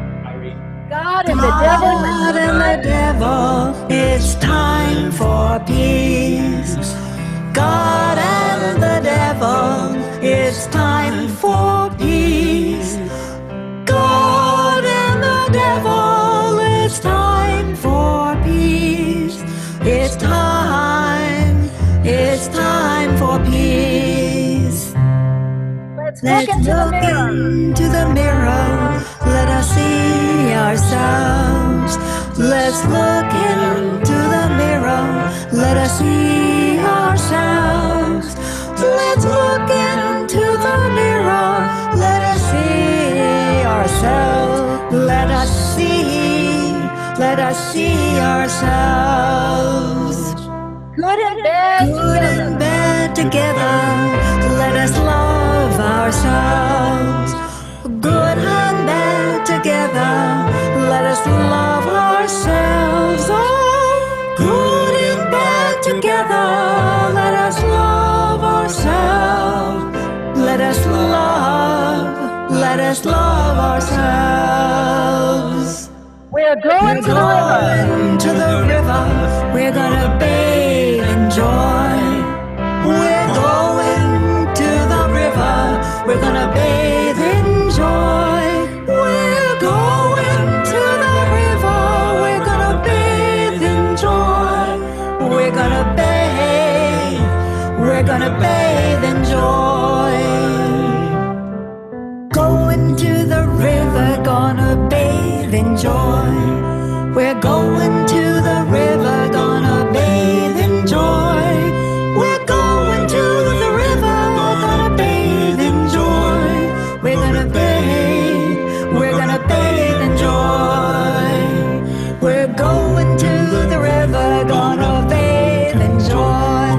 God and the God and the devil, it's time for peace. God and the devil, it's time for peace. God and the devil, it's time for peace. It's time for peace. Let's look into the mirror. Let us see ourselves. Let's look into the mirror. Let us see ourselves. Let's look into the mirror. Let us see ourselves. Let us see ourselves. Good and bad together. Let us love ourselves. Good and bad together. Let us love ourselves. Oh, good and bad together. Let us love ourselves. Let us love ourselves. We're going to the river. We're gonna bathe in joy. We're going to the river. We're gonna bathe in joy. We're going to the river. We're gonna bathe in joy. We're gonna bathe. We're gonna bathe in joy. Going to the river, gonna bathe bathe in joy. We're going to the river, gonna bathe in joy. We're going to the river, gonna bathe in joy. We're gonna bathe in joy. We're going to the river, gonna bathe in joy.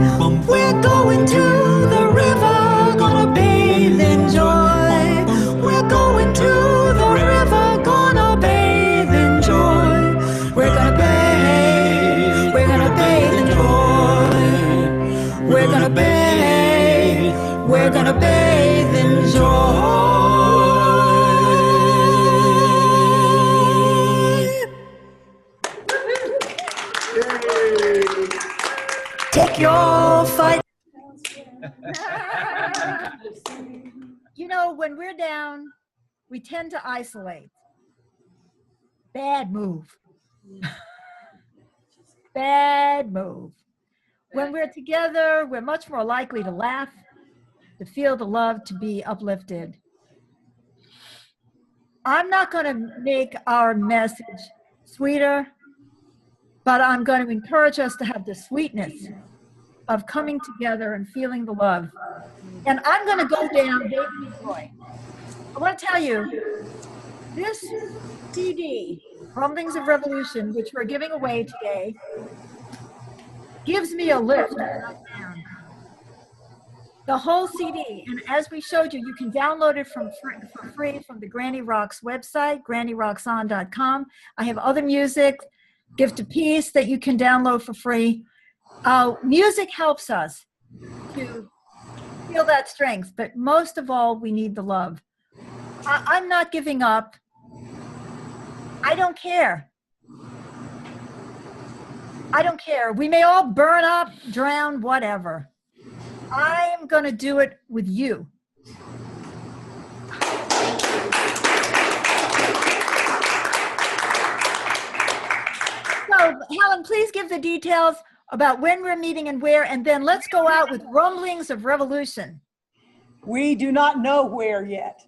We're going to the river, gonna bathe in joy. We're going to the river, gonna bathe in joy. We're gonna bathe in joy. We're gonna bathe in joy. Take your fight. You know, when we're down, we tend to isolate. Bad move. Bad move. When we're together, we're much more likely to laugh, to feel the love, to be uplifted. I'm not going to make our message sweeter, but I'm going to encourage us to have the sweetness of coming together and feeling the love. And I'm going to go down baby joy. I want to tell you, this CD, Rumblings of Revolution, which we're giving away today, gives me a lift when I'm down. The whole CD, and as we showed you, you can download it for free from the Granny Rocks website, grannyrockson.com. I have other music, Gift of Peace, that you can download for free. Music helps us to feel that strength, but most of all, we need the love. I'm not giving up. I don't care. I don't care. We may all burn up, drown, whatever. I'm going to do it with you. So, Helen, please give the details about when we're meeting and where, and then let's go out with Rumblings of Revolution. We do not know where yet.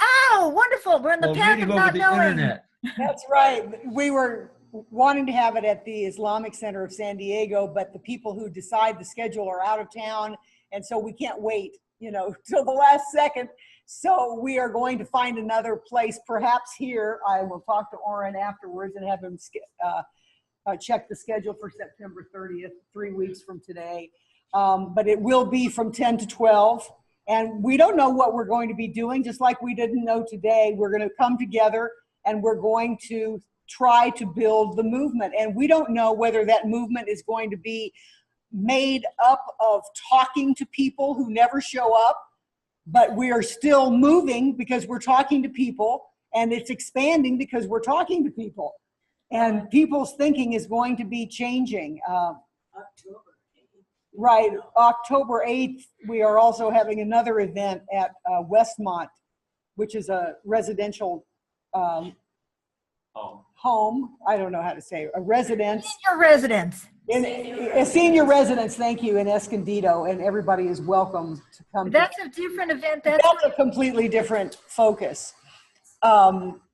Oh, wonderful. We're in the path of not knowing. Internet. That's right. We were wanting to have it at the Islamic Center of San Diego, but the people who decide the schedule are out of town, and so we can't wait, till the last second. So we are going to find another place, perhaps here. I will talk to Oren afterwards and have him check the schedule for September 30th, 3 weeks from today. But it will be from 10 to 12. And we don't know what we're going to be doing, just like we didn't know today. We're going to come together and we're going to try to build the movement. And we don't know whether that movement is going to be made up of talking to people who never show up, but we are still moving because we're talking to people, and it's expanding because we're talking to people. And people's thinking is going to be changing. Right, October 8th, we are also having another event at Westmont, which is a residential home. I don't know how to say it, a residence. Senior residence. A senior residence, thank you, in Escondido, and everybody is welcome to come. That's a different event. That's a completely different focus.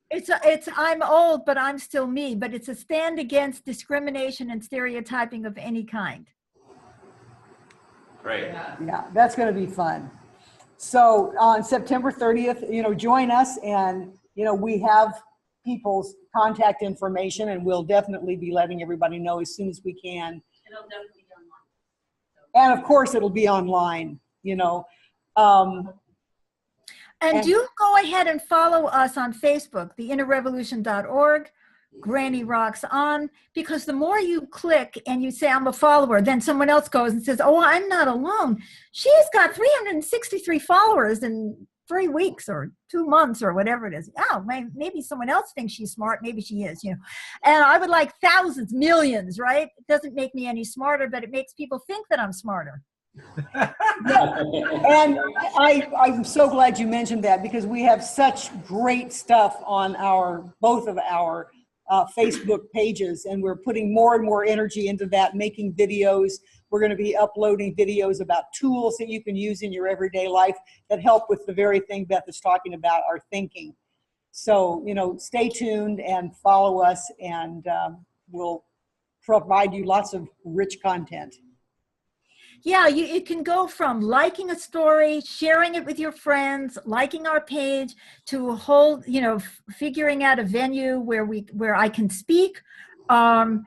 It's I'm old, but I'm still me, but it's a stand against discrimination and stereotyping of any kind. Great. Yeah, that's going to be fun. So on September 30th, join us, and, we have people's contact information, and we'll definitely be letting everybody know as soon as we can. It'll definitely be online. And of course, it'll be online, And do go ahead and follow us on Facebook, theinnerrevolution.org, Granny Rocks On, because the more you click and you say, I'm a follower, then someone else goes and says, oh, I'm not alone. She's got 363 followers in 3 weeks or 2 months or whatever it is. Oh, maybe someone else thinks she's smart. Maybe she is, And I would like thousands, millions, right? It doesn't make me any smarter, but it makes people think that I'm smarter. And I'm so glad you mentioned that, because we have such great stuff on both of our Facebook pages, and we're putting more and more energy into that, making videos. We're going to be uploading videos about tools that you can use in your everyday life that help with the very thing Beth is talking about, our thinking. So, you know, stay tuned and follow us, and we'll provide you lots of rich content. Yeah, it can go from liking a story, sharing it with your friends, liking our page, to a whole, you know, figuring out a venue where I can speak, or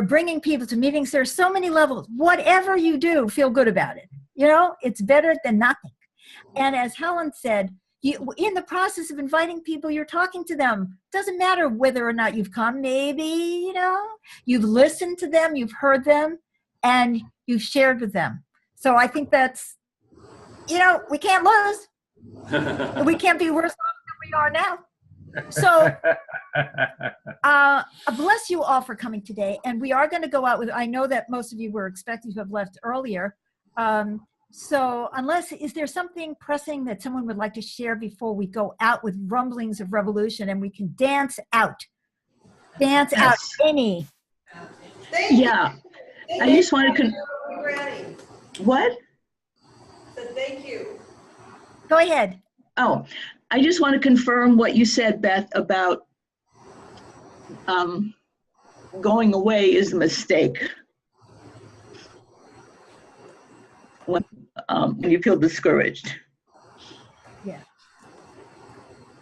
bringing people to meetings. There's so many levels. Whatever you do, feel good about it. You know, it's better than nothing. And as Helen said, in the process of inviting people, you're talking to them. Doesn't matter whether or not you've come. Maybe, you know, you've listened to them, you've heard them, and you've shared with them. So I think that's, you know, we can't lose. We can't be worse off than we are now. So bless you all for coming today. And we are going to go out with, I know that most of you were expecting to have left earlier. So is there something pressing that someone would like to share before we go out with rumblings of revolution and we can dance out? Dance out, Amy. Yeah. I just want to what? Thank you. Go ahead. Oh, I just want to confirm what you said, Beth, about going away is a mistake. When you feel discouraged. Yeah.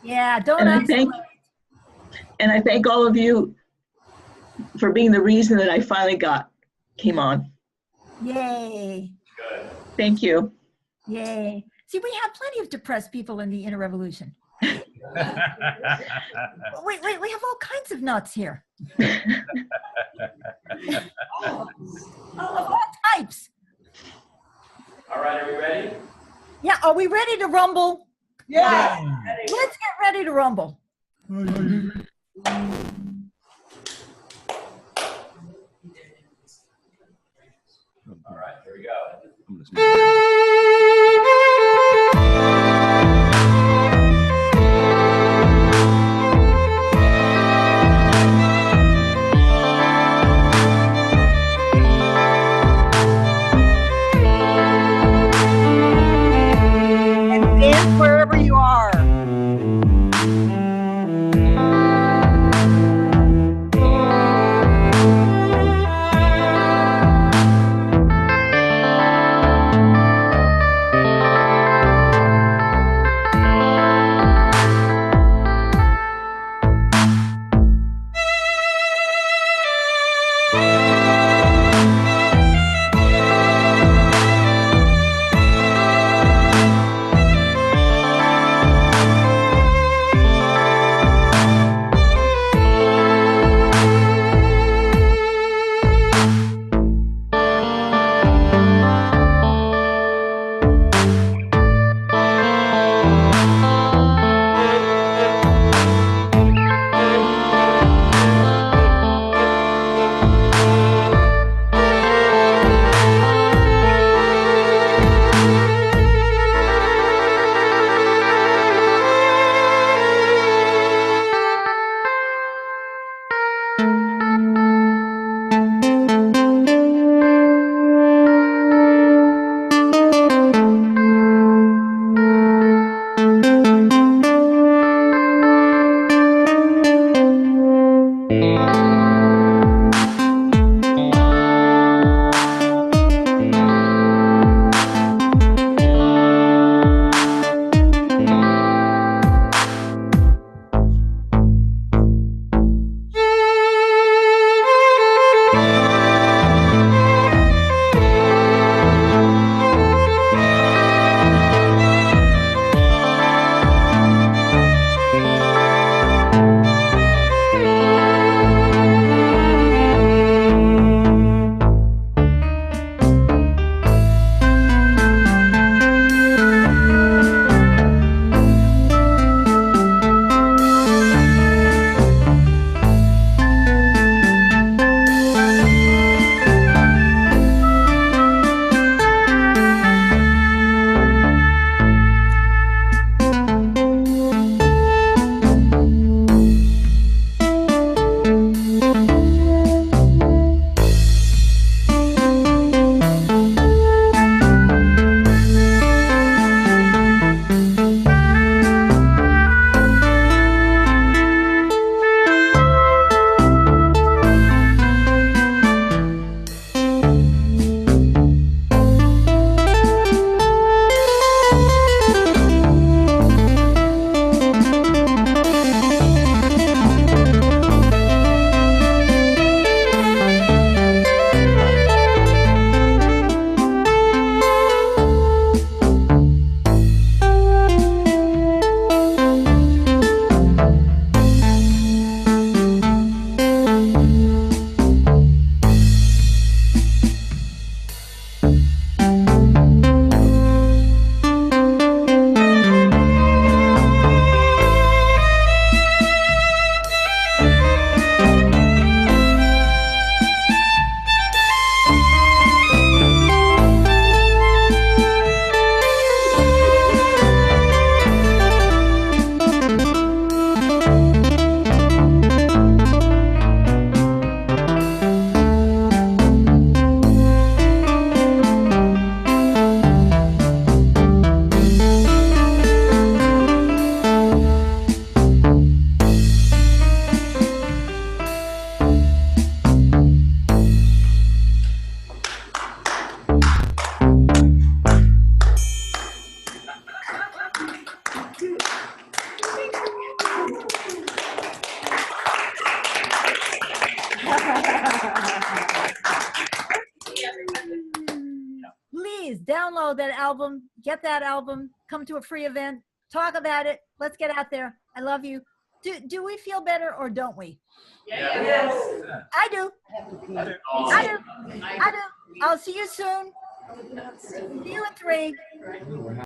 Yeah, don't and I thank all of you for being the reason that I finally came on. Yay. Good. Thank you. Yay. See, we have plenty of depressed people in the inner revolution. we have all kinds of nuts here. Of all types. All right, are we ready? Yeah, are we ready to rumble? Yeah. Let's get ready to rumble. All right, here we go. And dance wherever you are. please download that album, get that album, come to a free event, talk about it. Let's get out there. I love you. Do we feel better or don't we? Yes. I do. I do. I do. I'll see you soon. See you in 3.